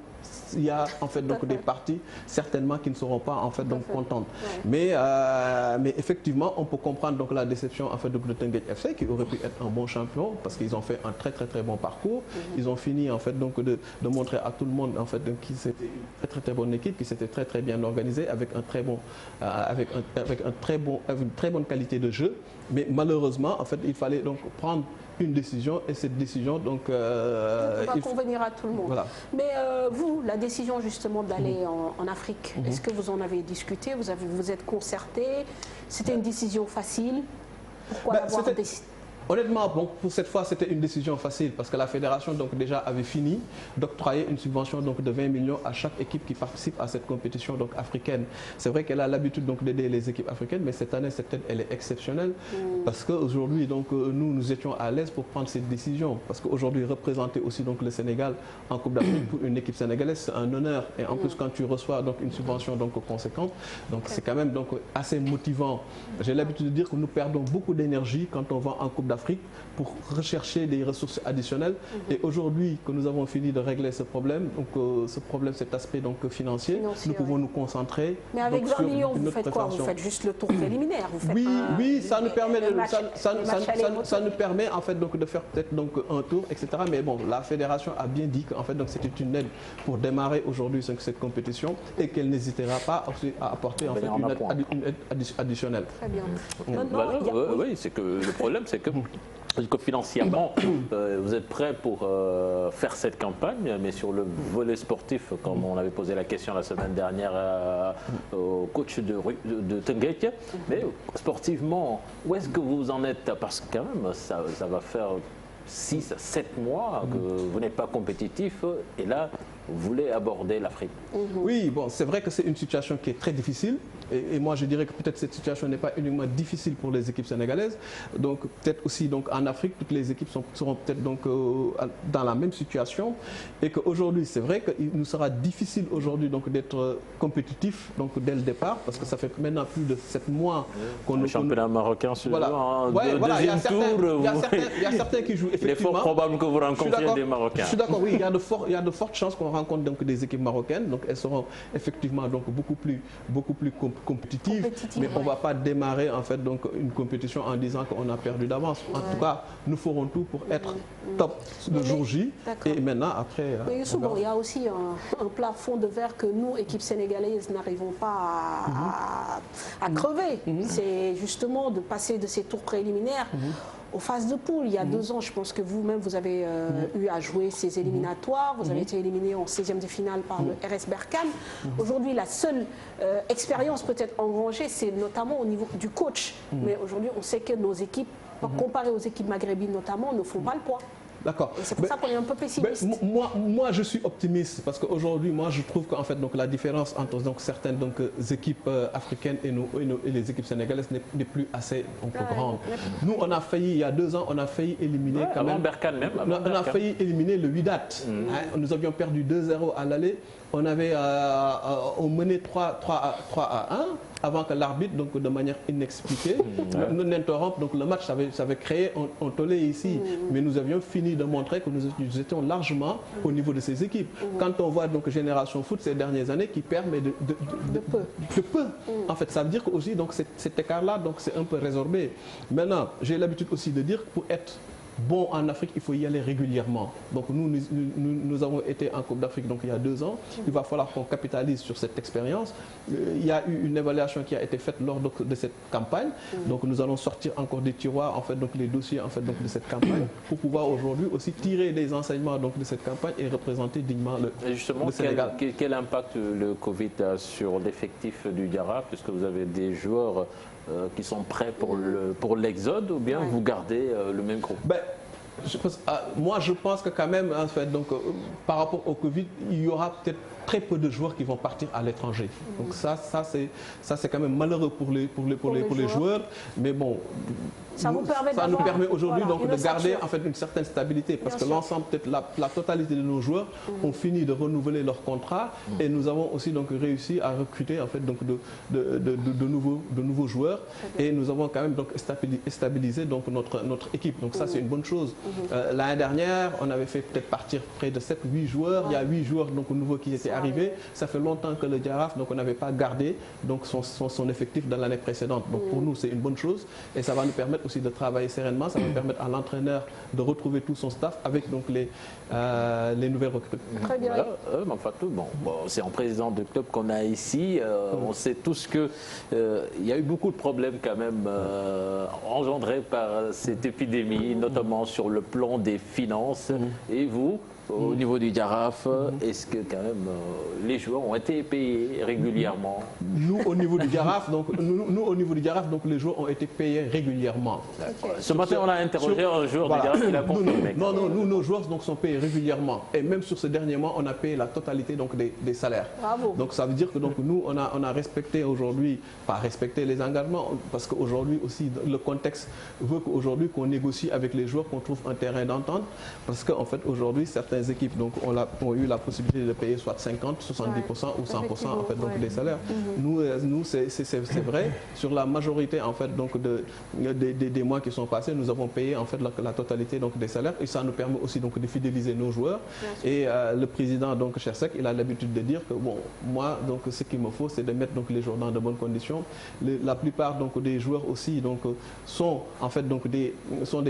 il y a en fait donc des parties certainement qui ne seront pas en fait donc contentes. Mais effectivement, on peut comprendre donc la déception en fait de Teungueth FC qui aurait pu être un bon champion parce qu'ils ont fait un très bon parcours. Ils ont fini en fait donc de montrer à tout le monde en fait que c'était une très bonne équipe, qui s'était très bien organisée avec un très bon avec une très bonne qualité de jeu. Mais malheureusement en fait il fallait donc prendre une décision, et cette décision donc on va convenir à tout le monde. Voilà. Mais vous, la décision justement d'aller en Afrique, est-ce que vous en avez discuté, vous êtes concerté? C'était une décision facile? Pourquoi l'avoir décidé? Honnêtement, bon, pour cette fois, c'était une décision facile parce que la fédération donc, déjà avait fini d'octroyer une subvention donc, de 20 millions à chaque équipe qui participe à cette compétition donc, africaine. C'est vrai qu'elle a l'habitude d'aider les équipes africaines, mais cette année, cette aide, elle est exceptionnelle parce qu'aujourd'hui, nous étions à l'aise pour prendre cette décision. Parce qu'aujourd'hui, représenter aussi donc, le Sénégal en Coupe d'Afrique pour une équipe sénégalaise, c'est un honneur. Et en plus, quand tu reçois donc, une subvention donc, conséquente, c'est quand même donc, assez motivant. J'ai l'habitude de dire que nous perdons beaucoup d'énergie quand on va en Coupe d'Afrique pour rechercher des ressources additionnelles. Et aujourd'hui que nous avons fini de régler ce problème, donc cet aspect donc financier, nous pouvons nous concentrer. Mais avec donc, 20 millions, vous faites quoi? préparation. Vous faites juste le tour préliminaire? Vous faites oui, ça nous permet ça nous permet en fait donc de faire peut-être donc un tour, etc. Mais bon, la fédération a bien dit qu'en fait donc c'était une aide pour démarrer aujourd'hui cette compétition et qu'elle n'hésitera pas à apporter en fait une aide additionnelle. Très bien. Oui, c'est que le problème, c'est que financièrement, vous êtes prêt pour faire cette campagne, mais sur le volet sportif, comme on avait posé la question la semaine dernière au coach de Teungueth, mais sportivement, où est-ce que vous en êtes? Parce que quand même, ça va faire 6 à 7 mois que vous n'êtes pas compétitif, et là, vous voulez aborder l'Afrique. Oui, bon, c'est vrai que c'est une situation qui est très difficile. et moi je dirais que peut-être cette situation n'est pas uniquement difficile pour les équipes sénégalaises, donc peut-être aussi donc en Afrique toutes les équipes seront peut-être donc dans la même situation, et qu'aujourd'hui c'est vrai qu'il nous sera difficile aujourd'hui donc d'être compétitif donc dès le départ, parce que ça fait maintenant plus de 7 mois qu'on le championnat marocain sur voilà. Deuxième tour. Il y a certains qui jouent effectivement. Il est fort probable que vous rencontriez des Marocains. Je suis d'accord, oui, il y a de fortes chances qu'on rencontre donc des équipes marocaines, donc elles seront effectivement donc beaucoup plus compétitives, mais on ne va pas démarrer en fait donc une compétition en disant qu'on a perdu d'avance. En tout cas, nous ferons tout pour être top le jour J, et maintenant après. Mais Youssou, il y a aussi un plafond de verre que nous, équipe sénégalaise, n'arrivons pas à crever. C'est justement de passer de ces tours préliminaires aux phases de poule. Il y a 2 ans, je pense que vous-même, vous avez eu à jouer ces éliminatoires. Vous avez été éliminé en 16e de finale par le RS Berkane. Aujourd'hui, la seule expérience peut-être engrangée, c'est notamment au niveau du coach. Mais aujourd'hui, on sait que nos équipes, comparées aux équipes maghrébines notamment, ne font pas le poids. D'accord. C'est pour ça qu'on est un peu pessimiste. Moi, je suis optimiste parce qu'aujourd'hui, moi, je trouve qu'en fait, donc, la différence entre donc, certaines donc, équipes africaines et les équipes sénégalaises n'est plus assez grande. Nous, on a failli, il y a 2 ans, on a failli éliminer quand même. Berkane même. On a failli éliminer le Wydad. Nous avions perdu 2-0 à l'aller. On avait mené 3-1 avant que l'arbitre, donc de manière inexpliquée, nous interrompe. Donc le match s'avait créé un tollé ici, mais nous avions fini de montrer que nous étions largement au niveau de ces équipes. Quand on voit donc Génération Foot ces dernières années qui perd mais de peu. En fait, ça veut dire que aussi donc cet écart-là, donc c'est un peu résorbé. Maintenant, j'ai l'habitude aussi de dire que pour être bon en Afrique, il faut y aller régulièrement. Donc nous avons été en Coupe d'Afrique donc il y a 2 ans. Il va falloir qu'on capitalise sur cette expérience. Il y a eu une évaluation qui a été faite lors de cette campagne. Donc nous allons sortir encore des tiroirs en fait donc les dossiers en fait donc de cette campagne pour pouvoir aujourd'hui aussi tirer des enseignements donc de cette campagne et représenter dignement le Sénégal. Quel impact le Covid a sur l'effectif du Jaraaf, puisque vous avez des joueurs qui sont prêts pour l'exode, ou bien vous gardez le même groupe? Moi, je pense que quand même, en fait, donc, par rapport au Covid, il y aura peut-être très peu de joueurs qui vont partir à l'étranger. Donc ça c'est quand même malheureux pour les joueurs. Mais bon, ça nous permet aujourd'hui donc de garder en fait une certaine stabilité, parce que l'ensemble, peut-être la totalité de nos joueurs ont fini de renouveler leur contrat, et nous avons aussi donc réussi à recruter en fait donc de nouveaux joueurs, et nous avons quand même donc stabilisé donc notre équipe. Donc ça c'est une bonne chose. L'année dernière, on avait fait peut-être partir près de 7-8 joueurs. Il y a 8 joueurs donc nouveaux qui étaient arrivés. Ça fait longtemps que le Jaraaf donc on n'avait pas gardé donc son effectif dans l'année précédente. Donc pour nous c'est une bonne chose, et ça va nous permettre aussi de travailler sereinement. Ça va permettre à l'entraîneur de retrouver tout son staff avec donc les nouvelles recrues. Très bien. C'est en président de club qu'on a ici. On sait tous que il y a eu beaucoup de problèmes quand même engendrés par cette épidémie, notamment sur le plan des finances. Et vous, au niveau du Jaraaf, est-ce que quand même les joueurs ont été payés régulièrement? Nous au niveau du Jaraaf, donc les joueurs ont été payés régulièrement. Ce matin, on a interrogé un joueur du Jaraaf qui l'a confirmé. Non, nos joueurs donc sont payés régulièrement, et même sur ce dernier mois, on a payé la totalité donc des salaires. Bravo. Donc ça veut dire que donc nous on a respecté aujourd'hui, pas respecté les engagements, parce qu'aujourd'hui aussi le contexte veut qu'aujourd'hui qu'on négocie avec les joueurs, qu'on trouve un terrain d'entente, parce qu'en fait aujourd'hui certaines équipes donc ont eu la possibilité de payer soit 50, 70% ou 100% en fait donc des salaires. Nous c'est vrai, sur la majorité en fait donc des mois qui sont passés, nous avons payé en fait la totalité donc des salaires, et ça nous permet aussi donc de fidéliser nos joueurs. Et le président donc Chersek, il a l'habitude de dire que bon, moi donc ce qu'il me faut c'est de mettre donc les joueurs dans de bonnes conditions. La plupart donc des joueurs aussi donc sont en fait donc des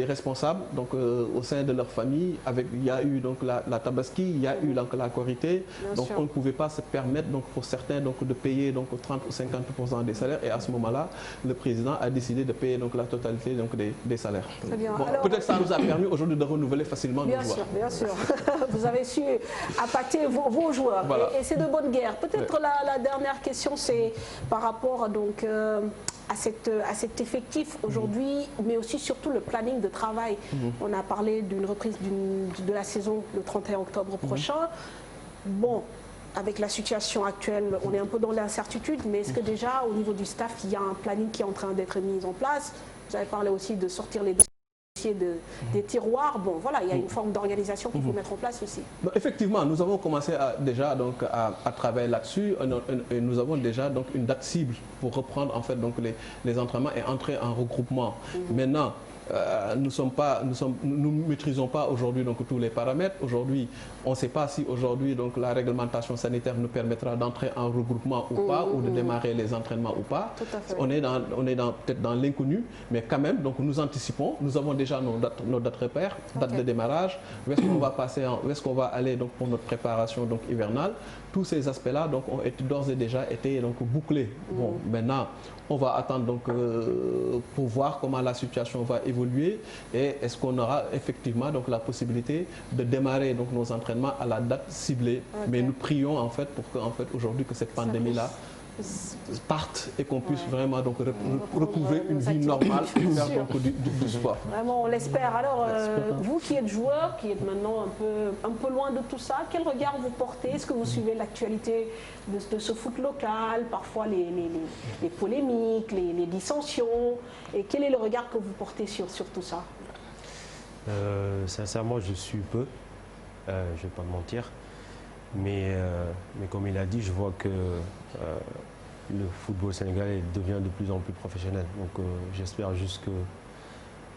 responsables donc au sein de leur famille. Il y a eu donc la Tabaski, il y a eu donc la Korité, donc on ne pouvait pas se permettre donc pour certains donc de payer donc 30 ou 50% des salaires, et à ce moment-là le président a décidé de payer donc la totalité donc des salaires. Bon, peut-être ça nous a permis aujourd'hui de renouveler facilement nos joueurs. Bien sûr. Vous avez su appâter vos joueurs, voilà. Et c'est de bonne guerre. Peut-être la dernière question, c'est par rapport donc à cet effectif aujourd'hui, mais aussi surtout le planning de travail. On a parlé d'une reprise de la saison le 31 octobre prochain. Bon, avec la situation actuelle, on est un peu dans l'incertitude, mais est-ce que déjà au niveau du staff, il y a un planning qui est en train d'être mis en place? Vous avez parlé aussi de sortir les dossiers des tiroirs. Bon, voilà, il y a une forme d'organisation qu'il faut mettre en place aussi. Donc, effectivement, nous avons commencé déjà donc, à travailler là-dessus et nous avons déjà donc, une date cible pour reprendre en fait, donc, les entraînements et entrer en regroupement. Maintenant, nous ne maîtrisons pas aujourd'hui tous les paramètres. Aujourd'hui, on ne sait pas si aujourd'hui la réglementation sanitaire nous permettra d'entrer en regroupement ou pas, ou de démarrer les entraînements ou pas. On est peut-être dans l'inconnu, mais quand même, donc, nous anticipons. Nous avons déjà nos dates repères, dates de démarrage, où est-ce qu'on va passer, où est-ce qu'on va aller donc, pour notre préparation donc, hivernale. Tous ces aspects-là ont d'ores et déjà été donc, bouclés. Bon, maintenant, on va attendre donc, pour voir comment la situation va évoluer et est-ce qu'on aura effectivement donc, la possibilité de démarrer donc, nos entraînements à la date ciblée. Mais nous prions en fait, pour que, aujourd'hui que cette pandémie-là parte et qu'on puisse vraiment donc, recouvrer une vie normale et faire donc, du sport. Vraiment, on l'espère. Alors, vous qui êtes joueur, qui êtes maintenant un peu loin de tout ça, quel regard vous portez? Est-ce que vous suivez l'actualité de ce foot local, parfois les polémiques, les dissensions? Et quel est le regard que vous portez sur tout ça? Sincèrement, je suis peu, je ne vais pas mentir. Mais comme il a dit, je vois que le football sénégalais devient de plus en plus professionnel. Donc j'espère juste que,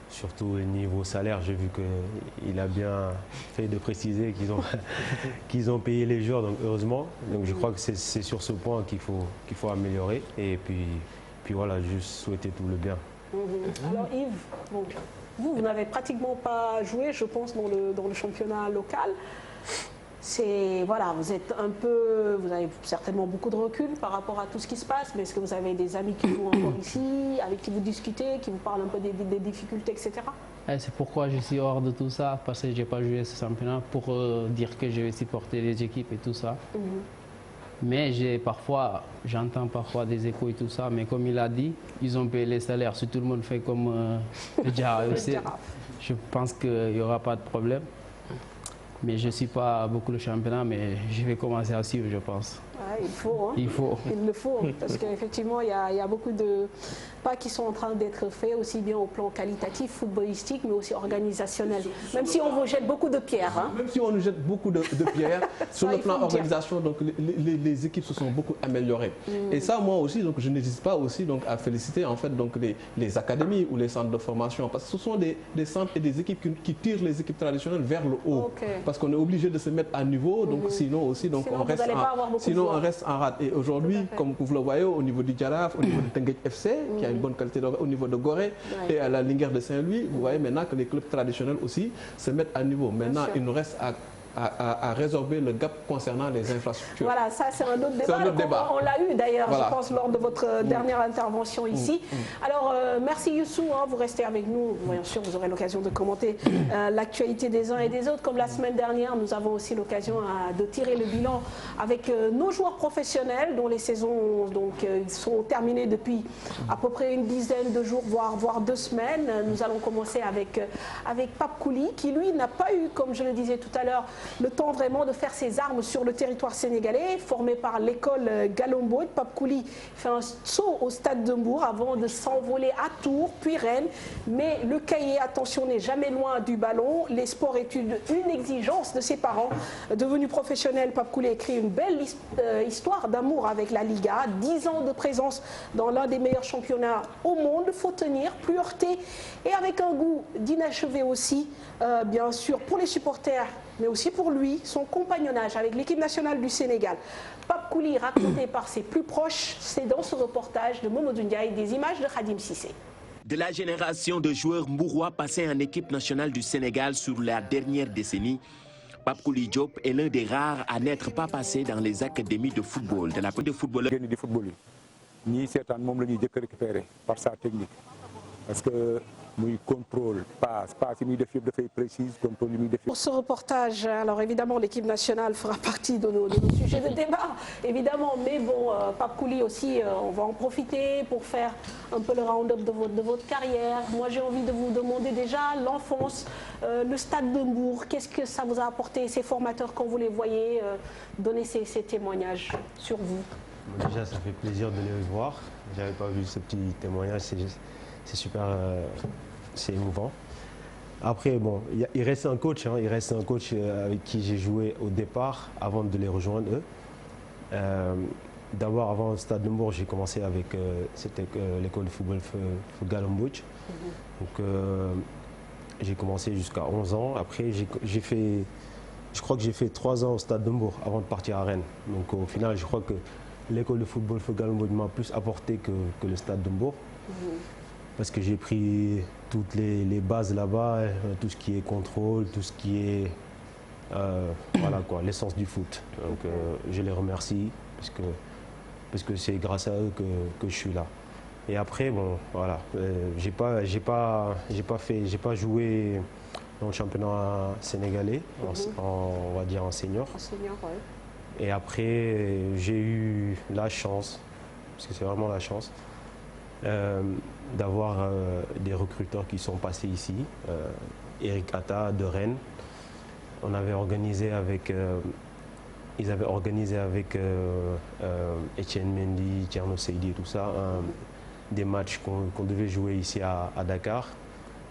surtout au niveau salaire, j'ai vu qu'il a bien fait de préciser qu'ils ont payé les joueurs, donc heureusement. Donc je crois que c'est sur ce point qu'il faut améliorer. Et puis voilà, juste souhaiter tout le bien. Alors Yves, vous n'avez pratiquement pas joué, je pense, dans le championnat local. Voilà, vous avez certainement beaucoup de recul par rapport à tout ce qui se passe, mais est-ce que vous avez des amis qui jouent encore ici, avec qui vous discutez, qui vous parlent un peu des difficultés, etc. C'est pourquoi je suis hors de tout ça, parce que je n'ai pas joué ce championnat pour dire que je vais supporter les équipes et tout ça. Mais j'entends parfois des échos et tout ça, mais comme il a dit, ils ont payé les salaires. Si tout le monde fait comme le Djaraaf, je pense qu'il n'y aura pas de problème. Mais je ne suis pas beaucoup le championnat, mais je vais commencer à suivre, je pense. Il faut, hein. Il le faut, parce qu'effectivement, il y a beaucoup de pas qui sont en train d'être faits, aussi bien au plan qualitatif, footballistique, mais aussi organisationnel. Même si on vous jette beaucoup de pierres. Hein. Même si on nous jette beaucoup de pierres, sur le plan organisation, donc, les équipes se sont beaucoup améliorées. Et ça, moi aussi, donc, je n'hésite pas aussi donc, à féliciter en fait, donc, les académies ou les centres de formation, parce que ce sont des centres et des équipes qui tirent les équipes traditionnelles vers le haut. Parce qu'on est obligé de se mettre à niveau, donc, sinon aussi, donc, on reste en rate. Et aujourd'hui, comme vous le voyez, au niveau du Djaraaf, au niveau du Tenguet FC, qui a une bonne qualité au niveau de Gorée et à la Linguère de Saint-Louis, vous voyez maintenant que les clubs traditionnels aussi se mettent à niveau. Maintenant, il nous reste à résorber le gap concernant les infrastructures. Voilà, ça c'est un autre débat. On l'a eu d'ailleurs, je pense, lors de votre dernière intervention ici. Alors, merci Youssou, hein, vous restez avec nous. Bien sûr, vous aurez l'occasion de commenter l'actualité des uns et des autres. Comme la semaine dernière, nous avons aussi l'occasion de tirer le bilan avec nos joueurs professionnels dont les saisons sont terminées depuis à peu près une dizaine de jours, voire 2 semaines. Nous allons commencer avec Pape Kouli, qui lui n'a pas eu, comme je le disais tout à l'heure, le temps vraiment de faire ses armes sur le territoire sénégalais, formé par l'école Galombo. Pape Kouli fait un saut au stade de Mbour avant de s'envoler à Tours, puis Rennes. Mais le cahier, attention, n'est jamais loin du ballon. Les sports études, une exigence de ses parents. Devenu professionnel, Pape Kouli écrit une belle histoire d'amour avec la Liga. 10 ans de présence dans l'un des meilleurs championnats au monde. Faut tenir, plus heurté et avec un goût d'inachevé aussi, bien sûr, pour les supporters, mais aussi pour lui, son compagnonnage avec l'équipe nationale du Sénégal. Pape Kouli, raconté par ses plus proches, c'est dans ce reportage de Mamadou Ndiaye, des images de Khadim Cissé. De la génération de joueurs mbourois passés en équipe nationale du Sénégal sur la dernière décennie, Pape Kouli Diop est l'un des rares à n'être pas passé dans les académies de football de la de footballeur. Ni seetaan moom la ñuy jëkk récupéré par sa technique parce que muy contrôle passe yi muy def yëpp dafay précise contrôle yi muy def. Pour ce reportage, alors évidemment l'équipe nationale fera partie de nos sujets de débat, évidemment, mais bon, Pape Kouli aussi, on va en profiter pour faire un peu le round-up de votre carrière. Moi j'ai envie de vous demander déjà l'enfance, le Stade de Mbour, qu'est-ce que ça vous a apporté, ces formateurs quand vous les voyez donner ces témoignages sur vous? Déjà ça fait plaisir de les voir, j'avais pas vu ce petit témoignage, c'est super, c'est émouvant. Après, bon, il reste un coach, hein, il reste un coach avec qui j'ai joué au départ avant de les rejoindre eux. D'abord, avant le Stade de Mbour, j'ai commencé avec l'école de football Galambouch. Donc, j'ai commencé jusqu'à 11 ans. Après, je crois que j'ai fait 3 ans au Stade de Mbour avant de partir à Rennes. Donc, au final, je crois que l'école de football Galambouch m'a plus apporté que le Stade de Mbour. Parce que j'ai pris toutes les bases là-bas, tout ce qui est contrôle, tout ce qui est voilà quoi, l'essence du foot. Donc je les remercie parce que c'est grâce à eux que je suis là. Et après bon voilà, j'ai pas joué dans le championnat sénégalais, on va dire en senior. En senior, ouais. Et après j'ai eu la chance, parce que c'est vraiment la chance. D'avoir des recruteurs qui sont passés ici, Eric Atta de Rennes. On avait organisé avec, ils avaient organisé avec Etienne Mendy, Tierno Seydi et tout ça, des matchs qu'on devait jouer ici à Dakar,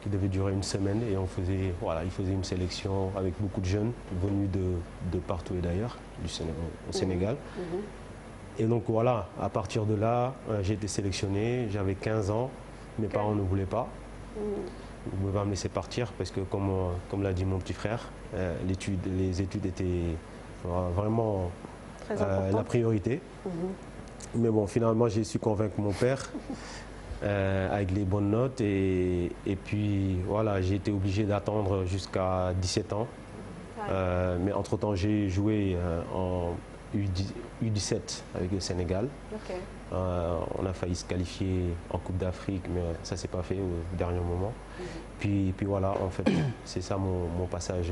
qui devaient durer une semaine et on faisait, voilà, ils faisaient une sélection avec beaucoup de jeunes venus de partout et d'ailleurs, au Sénégal. Et donc voilà, à partir de là, j'ai été sélectionné, j'avais 15 ans, mes parents ne voulaient pas. Ils ne voulaient pas me laisser partir parce que comme l'a dit mon petit frère, les études étaient vraiment la priorité. Mais bon, finalement, j'ai su convaincre mon père avec les bonnes notes et puis voilà, j'ai été obligé d'attendre jusqu'à 17 ans. Mais entre-temps, j'ai joué en U17 avec le Sénégal. On a failli se qualifier en Coupe d'Afrique, mais ça ne s'est pas fait au dernier moment. Puis voilà, en fait, c'est ça mon passage.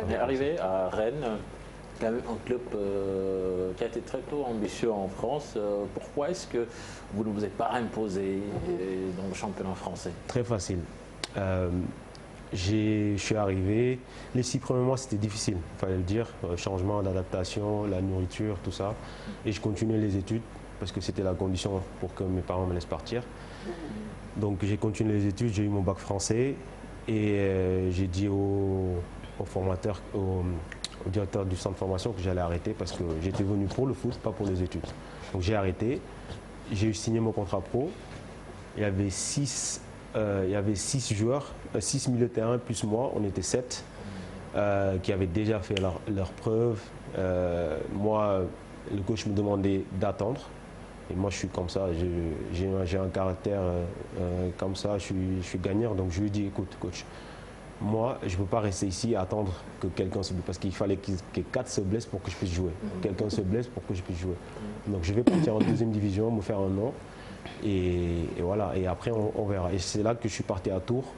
On est arrivé à Rennes, un club qui a été très tôt ambitieux en France. Pourquoi est-ce que vous ne vous êtes pas imposé dans le championnat français? Très facile. Je suis arrivé, les 6 premiers mois c'était difficile, il fallait le dire, changement d'adaptation, la nourriture, tout ça. Et je continuais les études parce que c'était la condition pour que mes parents me laissent partir. Donc j'ai continué les études, j'ai eu mon bac français et j'ai dit au formateur, au directeur du centre de formation que j'allais arrêter parce que j'étais venu pour le foot, pas pour les études. Donc j'ai arrêté, j'ai signé mon contrat pro, il y avait 6 joueurs, 6 milieux de terrain plus moi, on était 7 qui avaient déjà fait leur preuve. Moi, le coach me demandait d'attendre. Et moi, je suis comme ça, j'ai un caractère comme ça, je suis gagnant. Donc je lui ai dit, écoute coach, moi, je ne peux pas rester ici à attendre que quelqu'un se blesse, parce qu'il fallait que 4 se blessent pour que je puisse jouer. Quelqu'un se blesse pour que je puisse jouer. Donc je vais partir en 2e division, me faire un nom. Et voilà, et après on verra. Et c'est là que je suis parti à Tours.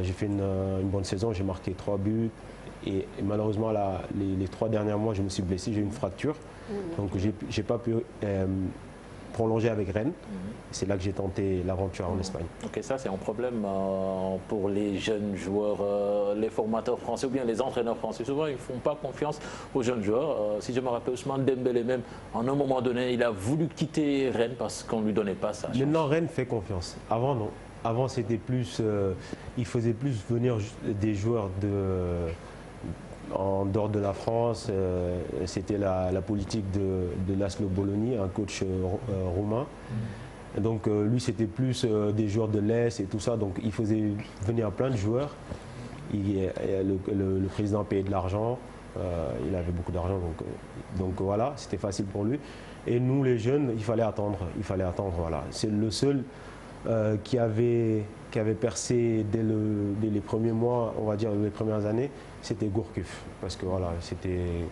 J'ai fait une bonne saison, j'ai marqué 3 buts. Et malheureusement, les 3 derniers mois, je me suis blessé, j'ai eu une fracture. Donc je n'ai pas pu prolonger avec Rennes. C'est là que j'ai tenté l'aventure en Espagne. Ok, ça c'est un problème pour les jeunes joueurs, les formateurs français ou bien les entraîneurs français. Souvent ils ne font pas confiance aux jeunes joueurs. Si je me rappelle, Ousmane Dembélé même, en un moment donné, il a voulu quitter Rennes parce qu'on ne lui donnait pas ça. Maintenant Rennes fait confiance. Avant non. Avant c'était plus, il faisait plus venir des joueurs en dehors de la France. C'était la politique de Laszlo Bologna, un coach roumain. Donc lui c'était plus des joueurs de l'Est et tout ça, donc il faisait venir plein de joueurs. Le président payait de l'argent, il avait beaucoup d'argent, donc voilà, c'était facile pour lui. Et nous les jeunes, il fallait attendre, voilà. C'est le seul qui avait percé dès les premiers mois, on va dire les premières années, c'était Gourcuff, parce que voilà, c'était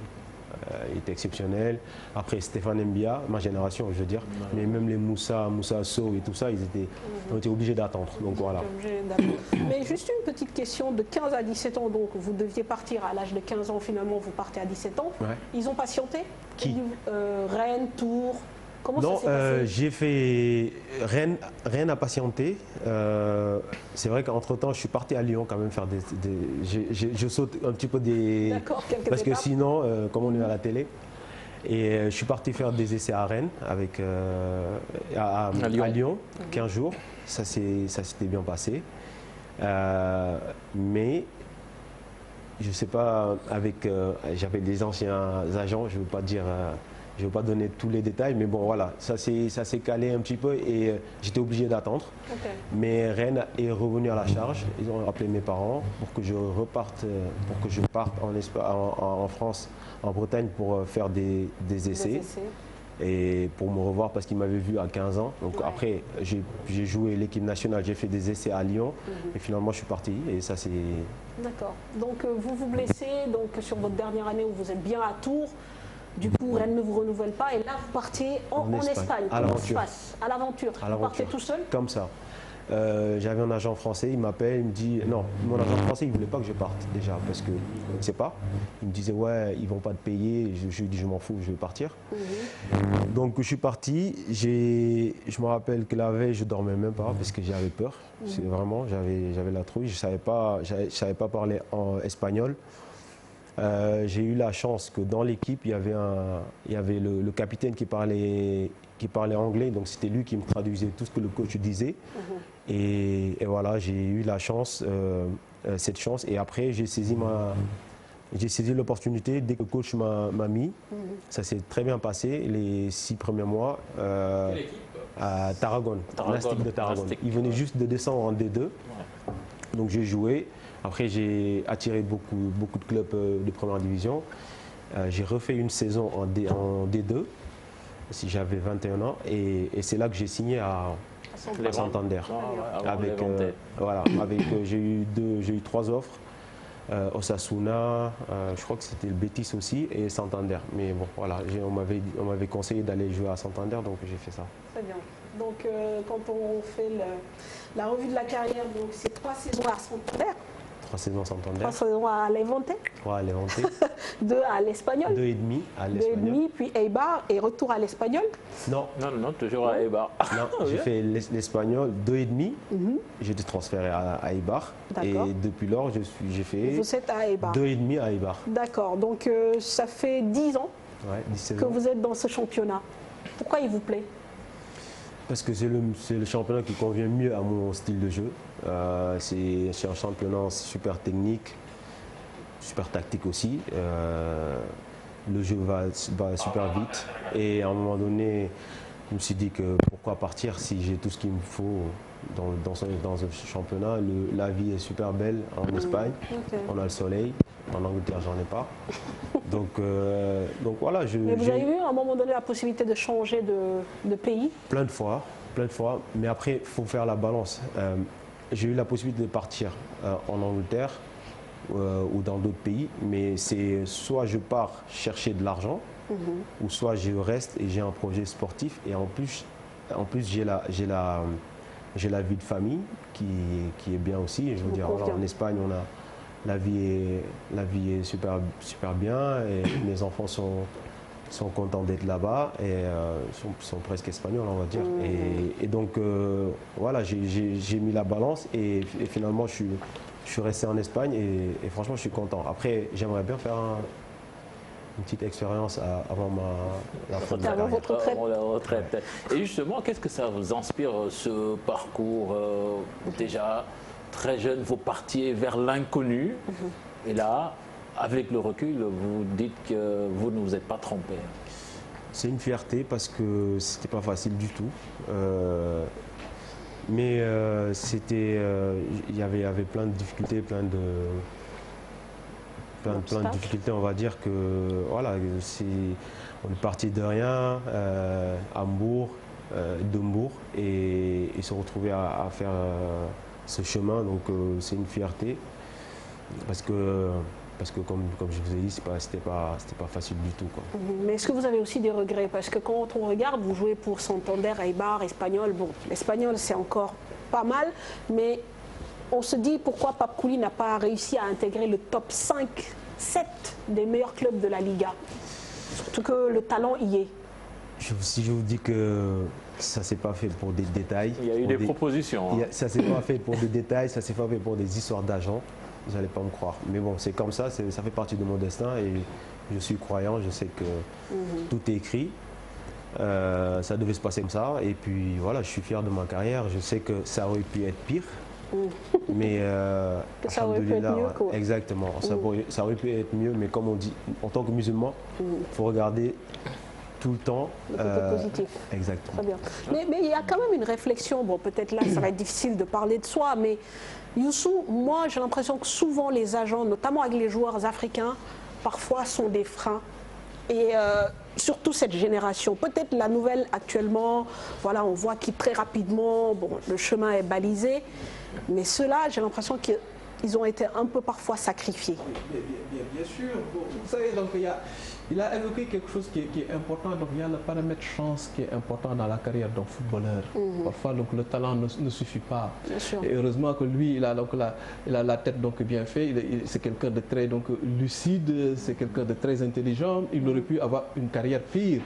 il était exceptionnel. Après Stéphane Mbia, ma génération, je veux dire. Mais même les Moussa Sow et tout ça, on était obligés d'attendre. Donc voilà. Mais juste une petite question, de 15 à 17 ans, donc vous deviez partir à l'âge de 15 ans, finalement vous partez à 17 ans. Ouais. Ils ont patienté? Qui? Rennes, Tours. Comment non, ça s'est passé? j'ai fait Rennes à patienter. C'est vrai qu'entre-temps, je suis parti à Lyon quand même faire je saute un petit peu des... D'accord, quelques parce que étapes. sinon, comme on est à la télé, et je suis parti faire des essais à Rennes, à Lyon, 15 jours. Ça s'était bien passé. Mais je ne sais pas, j'avais des anciens agents, je ne veux pas dire... je ne veux pas donner tous les détails, mais bon, voilà, ça s'est calé un petit peu et j'étais obligé d'attendre. Okay. Mais Rennes est revenu à la charge. Ils ont appelé mes parents pour que je parte en France, en Bretagne, pour faire des essais. Et pour me revoir parce qu'ils m'avaient vu à 15 ans. Donc après, j'ai joué l'équipe nationale, j'ai fait des essais à Lyon et finalement je suis parti et ça c'est... D'accord. Donc vous vous blessez donc, sur votre dernière année où vous êtes bien à Tours. Du coup, Rennes ne vous renouvelle pas et là vous partez en Espagne. Comment ça se passe? À l'aventure. Vous partez tout seul? Comme ça. J'avais un agent français, il m'appelle, il me dit non, mon agent français il voulait pas que je parte déjà parce que je ne sais pas. Il me disait ouais, ils vont pas te payer. Je lui dis je m'en fous, je vais partir. Donc je suis parti. Je me rappelle que la veille je dormais même pas parce que j'avais peur. C'est vraiment, j'avais la trouille. Je savais pas parler en espagnol. J'ai eu la chance que dans l'équipe il y avait le capitaine qui parlait anglais, donc c'était lui qui me traduisait tout ce que le coach disait. Et voilà, j'ai eu la chance, cette chance. Et après, j'ai saisi l'opportunité dès que le coach m'a mis. Ça s'est très bien passé les 6 premiers mois à Tarragone, l'Astic de Tarragone. Il venait juste de descendre en D2. Donc j'ai joué. Après, j'ai attiré beaucoup de clubs de première division. J'ai refait une saison en D2. Si j'avais 21 ans, et c'est là que j'ai signé à Santander. J'ai eu 3 offres, Osasuna, je crois que c'était le Betis aussi, et Santander. Mais bon, voilà, on m'avait conseillé d'aller jouer à Santander, donc j'ai fait ça. Très bien. Donc quand on fait la revue de la carrière, c'est 3 saisons à Santander. 3 saisons à Santander. 3 saisons à Levante. Ouais, à Levante. 2 à l'Espagnol. 2,5 à l'Espagnol. 2,5, puis Eibar et retour à l'Espagnol. Non, toujours à Eibar. Non, j'ai fait l'Espagnol 2,5. J'ai été transféré à Eibar. Et depuis lors, j'ai fait 2,5 à Eibar. D'accord, donc ça fait 10 ans que vous êtes dans ce championnat. Pourquoi il vous plaît? Parce que c'est le championnat qui convient mieux à mon style de jeu. C'est un championnat super technique, super tactique aussi. Le jeu va super vite. Et à un moment donné, je me suis dit que pourquoi partir si j'ai tout ce qu'il me faut dans ce championnat. La vie est super belle en Espagne. On a le soleil. En Angleterre, j'en ai pas. Donc voilà. Mais vous avez eu à un moment donné la possibilité de changer de pays? Plein de fois. Mais après, il faut faire la balance. J'ai eu la possibilité de partir en Angleterre ou dans d'autres pays, mais c'est soit je pars chercher de l'argent, ou soit je reste et j'ai un projet sportif. Et en plus j'ai la vie de famille qui est bien aussi. Je veux dire, en Espagne, la vie est super bien et mes enfants sont contents d'être là-bas et sont presque espagnols, on va dire. Et donc voilà, j'ai mis la balance et finalement je suis resté en Espagne et franchement je suis content. Après, j'aimerais bien faire une petite expérience avant la fin de ma retraite. Et justement, qu'est-ce que ça vous inspire, ce parcours déjà très jeune, vous partiez vers l'inconnu, et là, avec le recul, vous dites que vous ne vous êtes pas trompé. C'est une fierté parce que c'était pas facile du tout. Mais il y avait plein de difficultés, plein de difficultés, on va dire que voilà, on est parti de rien, Hambourg, d'Hambourg, et se retrouver à faire ce chemin, donc c'est une fierté parce que parce que comme je vous ai dit, c'était pas facile du tout, quoi. Mais est-ce que vous avez aussi des regrets? Parce que quand on regarde, vous jouez pour Santander, Eibar, Espagnol. Bon, l'Espagnol, c'est encore pas mal, mais on se dit pourquoi Pape Kouli n'a pas réussi à intégrer le top 5, 7 des meilleurs clubs de la Liga. Surtout que le talent y est. Si je vous dis que ça ne s'est pas fait pour des détails. Il y a eu des propositions. Hein. Ça ne s'est pas fait pour des détails, ça ne s'est pas fait pour des histoires d'argent. Vous n'allez pas me croire. Mais bon, c'est comme ça, ça fait partie de mon destin et je suis croyant, je sais que tout est écrit. Ça devait se passer comme ça. Et puis voilà, je suis fier de ma carrière. Je sais que ça aurait pu être pire. Mais ça aurait pu être mieux, quoi. Exactement, ça aurait pu être mieux, mais comme on dit, en tant que musulman, il faut regarder tout le temps. Le côté positif. Exactement. Très bien. Mais il y a quand même une réflexion, bon peut-être là ça va être difficile de parler de soi, mais Youssou, moi j'ai l'impression que souvent les agents, notamment avec les joueurs africains, parfois sont des freins. Et surtout cette génération, peut-être la nouvelle actuellement, voilà, on voit qu'ils très rapidement, bon, le chemin est balisé, mais ceux-là, j'ai l'impression qu'ils ont été un peu parfois sacrifiés. Bien sûr, vous savez, donc il a évoqué quelque chose qui est important, donc il y a le paramètre chance qui est important dans la carrière d'un footballeur. Parfois donc, le talent ne suffit pas. Et heureusement que lui, il a la tête donc, bien faite, c'est quelqu'un de très donc, lucide, c'est quelqu'un de très intelligent, il aurait pu avoir une carrière pire.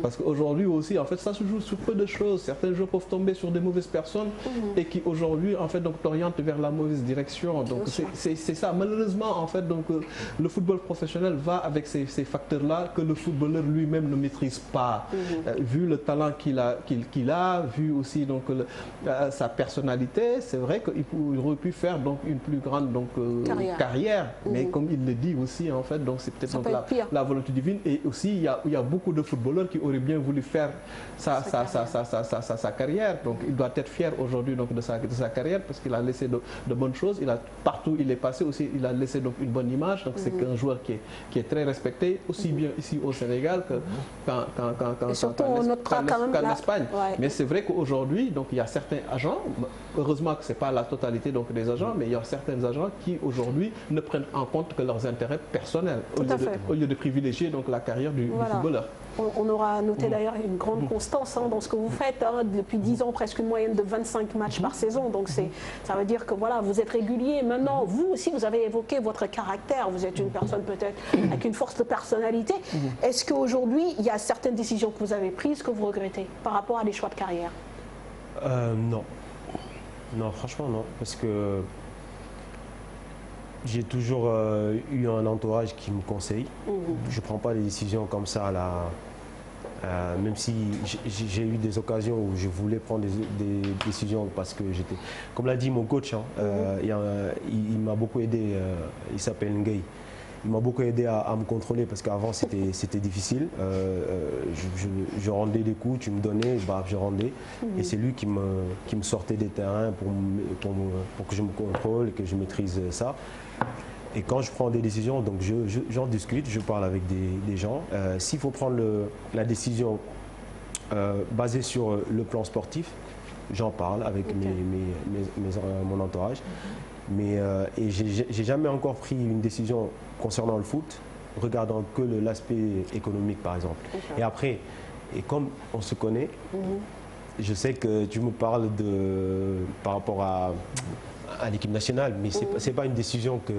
Parce qu'aujourd'hui aussi, en fait, ça se joue sur peu de choses. Certains joueurs peuvent tomber sur des mauvaises personnes et qui aujourd'hui en fait, t'orientent vers la mauvaise direction. Donc c'est ça. Malheureusement, en fait, donc, le football professionnel va avec ces facteurs que le footballeur lui-même ne maîtrise pas. Vu le talent qu'il a, vu aussi donc, sa personnalité, c'est vrai qu'il aurait pu faire donc, une plus grande donc, carrière. Mais comme il le dit aussi, en fait, c'est peut-être la volonté divine. Et aussi, il y a beaucoup de footballeurs qui auraient bien voulu faire sa carrière. Donc il doit être fier aujourd'hui de sa carrière parce qu'il a laissé de bonnes choses. Partout où il est passé aussi, il a laissé donc, une bonne image. Donc c'est un joueur qui est très respecté, aussi bien ici au Sénégal qu'en Espagne. Mais c'est vrai qu'aujourd'hui, il y a certains agents, heureusement que ce n'est pas la totalité donc, des agents, mais il y a certains agents qui aujourd'hui ne prennent en compte que leurs intérêts personnels au lieu de privilégier donc, la carrière du footballeur. On aura noté d'ailleurs une grande constance dans ce que vous faites. Depuis 10 ans, presque une moyenne de 25 matchs par saison. Donc ça veut dire que voilà, vous êtes régulier. Maintenant, vous aussi, vous avez évoqué votre caractère. Vous êtes une personne peut-être avec une force de personnalité. Est-ce qu'aujourd'hui, il y a certaines décisions que vous avez prises que vous regrettez par rapport à des choix de carrière? Non. Non, franchement, non. Parce que j'ai toujours eu un entourage qui me conseille. Je ne prends pas des décisions comme ça, là, même si j'ai eu des occasions où je voulais prendre des décisions parce que j'étais... Comme l'a dit mon coach, il m'a beaucoup aidé, il s'appelle Ngueye. Il m'a beaucoup aidé à me contrôler parce qu'avant c'était difficile. Je rendais des coups, tu me donnais, je rendais. Et c'est lui qui me sortait des terrains pour que je me contrôle et que je maîtrise ça. Et quand je prends des décisions, donc j'en discute, je parle avec des gens. S'il faut prendre la décision basée sur le plan sportif, j'en parle avec mon entourage. Mais j'ai jamais encore pris une décision concernant le foot, regardant que l'aspect économique par exemple. Et après, comme on se connaît, je sais que tu me parles par rapport à l'équipe nationale, mais c'est pas une décision que...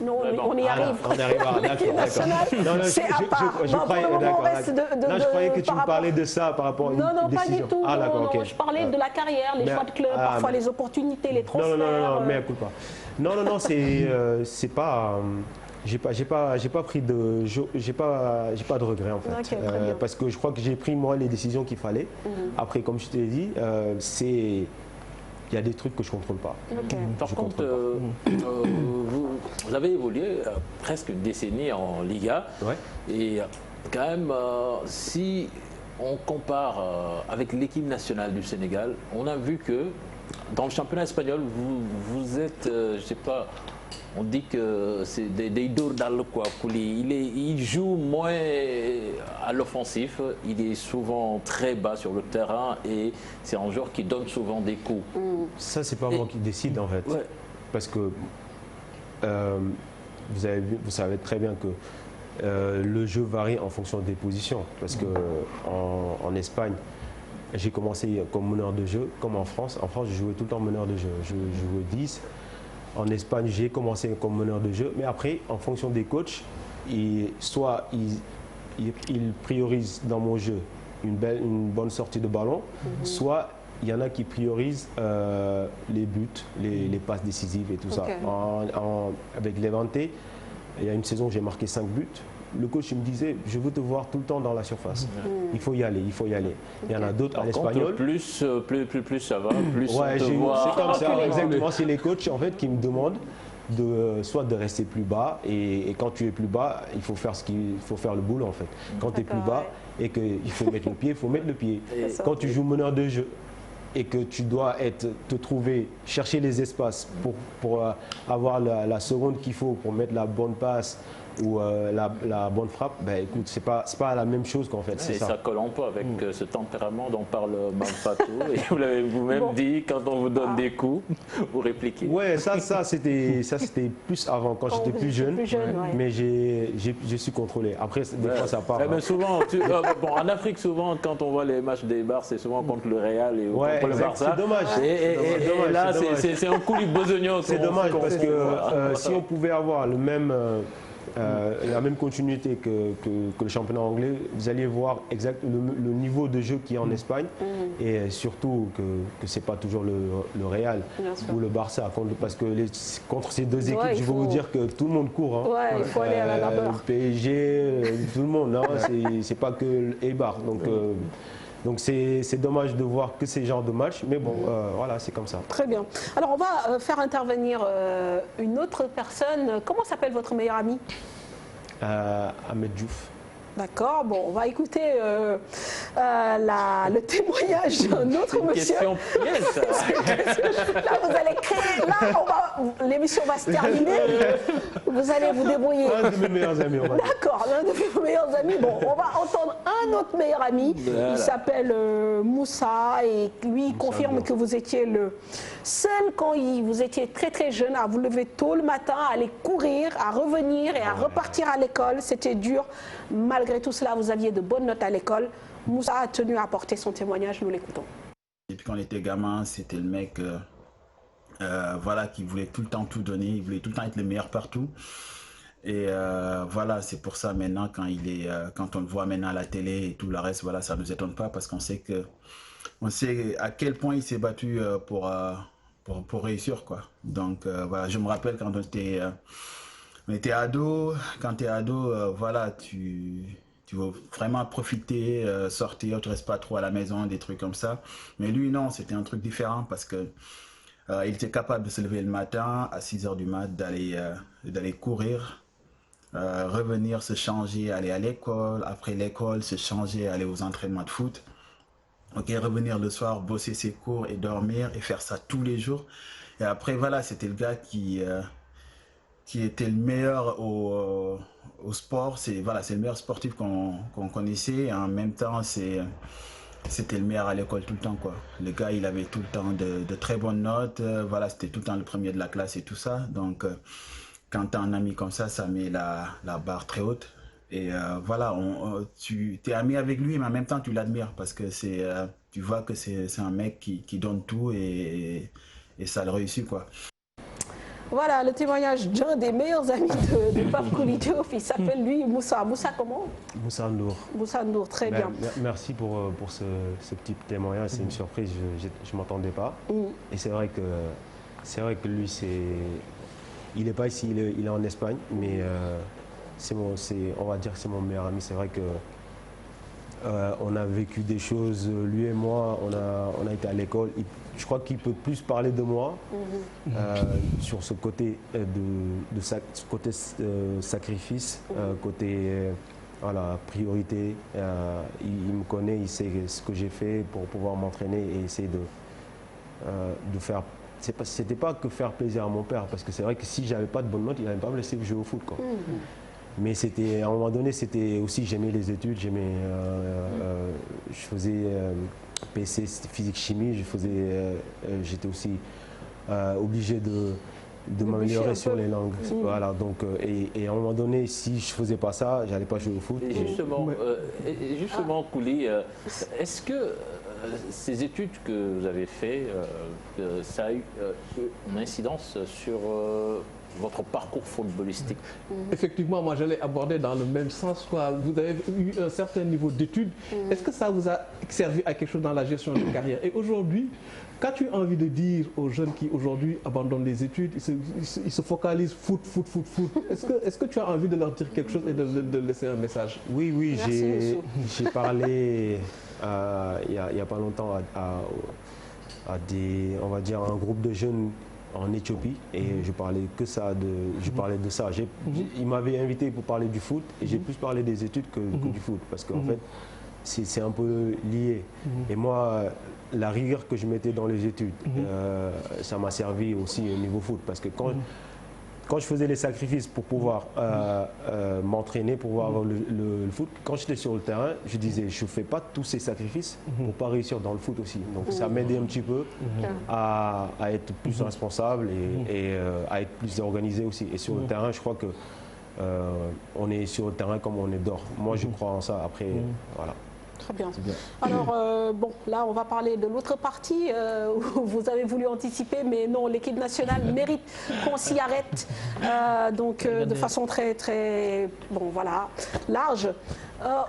Non, on y arrive. On arrive à l'équipe nationale, c'est à part. Je croyais que tu me parlais de ça par rapport à une décision. Non, pas du tout. Ah, d'accord, ok. Je parlais de la carrière, les choix de club, parfois les opportunités, les transferts. Non, mais écoute pas. Non, c'est pas... J'ai pas pris de... J'ai pas de regret en fait. Parce que je crois que j'ai pris moi les décisions qu'il fallait. Après, comme je te l'ai dit, il y a des trucs que je ne contrôle pas. Par contre, vous avez évolué presque une décennie en Liga. Et quand même, si on compare avec l'équipe nationale du Sénégal, on a vu que dans le championnat espagnol, vous êtes, je sais pas, on dit que c'est des durs dans le quoi. Il joue moins à l'offensif, il est souvent très bas sur le terrain et c'est un joueur qui donne souvent des coups. Ça, c'est pas moi qui décide en fait. Parce que vous savez très bien que le jeu varie en fonction des positions. Parce que en Espagne, j'ai commencé comme meneur de jeu, comme en France. En France, je jouais tout le temps meneur de jeu. Je jouais 10. En Espagne, j'ai commencé comme meneur de jeu. Mais après, en fonction des coachs, soit ils priorisent dans mon jeu une bonne sortie de ballon, soit il y en a qui priorisent les buts, les passes décisives et tout ça. Avec Levante, il y a une saison où j'ai marqué 5 buts. Le coach il me disait, je veux te voir tout le temps dans la surface. Il faut y aller, il faut y aller. Il y en a d'autres à l'espagnol. Plus ça va, plus on te voit. C'est comme ça, exactement. C'est les coachs en fait qui me demandent soit de rester plus bas et quand tu es plus bas, il faut faire le boulot en fait. Quand tu es plus bas et qu'il faut mettre le pied, il faut mettre le pied. Quand tu joues meneur de jeu et que tu dois te trouver, chercher les espaces pour avoir la seconde qu'il faut pour mettre la bonne passe ou la bonne frappe, ben écoute, c'est pas la même chose qu'en fait. Et ça colle un peu avec ce tempérament dont parle Mampato. Et vous l'avez vous-même dit, quand on vous donne des coups, vous répliquez. Ouais, ça c'était plus avant, quand j'étais plus jeune. Mais je suis contrôlé. Après, des fois ça part. Mais souvent, en Afrique, souvent, quand on voit les matchs des bars, c'est souvent contre le Real et contre le Barça. C'est dommage. Et là, c'est un coup de besognot. C'est dommage parce que si on pouvait avoir la même continuité que le championnat anglais, vous allez voir le niveau de jeu qu'il y a en Espagne et surtout que ce n'est pas toujours le Real ou le Barça. Parce que contre ces deux équipes, je vais vous dire que tout le monde court. Hein. Il faut aller à la labeur. Le PSG, tout le monde, c'est pas que Eibar. Donc c'est dommage de voir que ces genres de matchs, mais bon, voilà, c'est comme ça. Très bien. Alors on va faire intervenir une autre personne. Comment s'appelle votre meilleur ami? Ahmed Diouf. D'accord, bon, on va écouter le témoignage d'un autre monsieur. Question pièce. Là, vous allez créer, l'émission va se terminer, vous allez vous débrouiller. Un de mes meilleurs amis. D'accord, l'un de mes meilleurs amis. Bon, on va entendre un autre meilleur ami. Il s'appelle Moussa et lui, il confirme que vous étiez le seul quand vous étiez très très jeune à vous lever tôt le matin, à aller courir, à revenir et à repartir à l'école. C'était dur. Malgré tout cela, vous aviez de bonnes notes à l'école. Moussa a tenu à apporter son témoignage, nous l'écoutons. Depuis qu'on était gamin, c'était le mec voilà, qui voulait tout le temps tout donner, il voulait tout le temps être le meilleur partout. Et voilà, c'est pour ça maintenant, quand on le voit maintenant à la télé et tout le reste, voilà, ça ne nous étonne pas parce qu'on sait à quel point il s'est battu pour réussir, quoi. Donc voilà, je me rappelle quand on était ado, quand tu es ado, voilà, tu veux vraiment profiter, sortir, tu ne restes pas trop à la maison, des trucs comme ça. Mais lui, non, c'était un truc différent parce que il était capable de se lever le matin à 6 h du mat, d'aller courir, revenir, se changer, aller à l'école, après l'école, se changer, aller aux entraînements de foot. Ok, revenir le soir, bosser ses cours et dormir et faire ça tous les jours. Et après, voilà, c'était le gars qui était le meilleur au sport. C'est le meilleur sportif qu'on connaissait. Et en même temps, c'était le meilleur à l'école tout le temps, quoi. Le gars, il avait tout le temps de très bonnes notes. Voilà, c'était tout le temps le premier de la classe et tout ça. Donc, quand tu as un ami comme ça met la barre très haute. Et voilà, tu es ami avec lui, mais en même temps, tu l'admires parce que tu vois que c'est un mec qui donne tout et ça le réussit, quoi. Voilà le témoignage d'un des meilleurs amis de Pape Kouli Diouf. Il s'appelle lui Moussa. Moussa comment? Moussa Ndour. Moussa Ndour, très bien. Merci pour ce petit témoignage. C'est une surprise, je ne m'attendais pas. Et c'est vrai que lui, il n'est pas ici, il est en Espagne, mais on va dire que c'est mon meilleur ami. C'est vrai que on a vécu des choses, lui et moi, on a été à l'école. Je crois qu'il peut plus parler de moi sur ce côté sacrifice, côté voilà, priorité. Il me connaît, il sait ce que j'ai fait pour pouvoir m'entraîner et essayer de faire. C'était pas que faire plaisir à mon père, parce que c'est vrai que si j'avais pas de bonnes notes, il n'allait pas me laisser jouer au foot, quoi. Mais c'était, à un moment donné, c'était aussi, j'aimais les études, je faisais PC, physique chimie, j'étais aussi obligé de m'améliorer sur les langues. Voilà, donc, et à un moment donné, si je ne faisais pas ça, je n'allais pas jouer au foot. Et justement, Kouli, est-ce que ces études que vous avez faites, ça a eu une incidence sur votre parcours footballistique? Effectivement, moi je l'ai abordé dans le même sens. Quoi. Vous avez eu un certain niveau d'études. Est-ce que ça vous a servi à quelque chose dans la gestion de carrière? Et aujourd'hui, qu'as-tu envie de dire aux jeunes qui aujourd'hui abandonnent les études, ils se focalisent foot? Est-ce que tu as envie de leur dire quelque chose et de laisser un message? Oui, j'ai parlé il n'y a pas longtemps à des, on va dire, un groupe de jeunes en Éthiopie et je parlais de ça. Il m'avait invité pour parler du foot et j'ai plus parlé des études que du foot parce qu'en fait c'est un peu lié. Et moi, la rigueur que je mettais dans les études, ça m'a servi aussi au niveau foot parce que quand je faisais les sacrifices pour pouvoir m'entraîner, pour pouvoir avoir le foot, quand j'étais sur le terrain, je disais, je ne fais pas tous ces sacrifices pour ne pas réussir dans le foot aussi. Donc ça m'aidait un petit peu à être plus responsable et à être plus organisé aussi. Et sur le terrain, je crois que on est sur le terrain comme on est dehors. Moi, je crois en ça. Après, voilà. Très bien. Alors, bon, là, on va parler de l'autre partie où vous avez voulu anticiper, mais non, l'équipe nationale mérite qu'on s'y arrête donc de façon très, bon, voilà, large.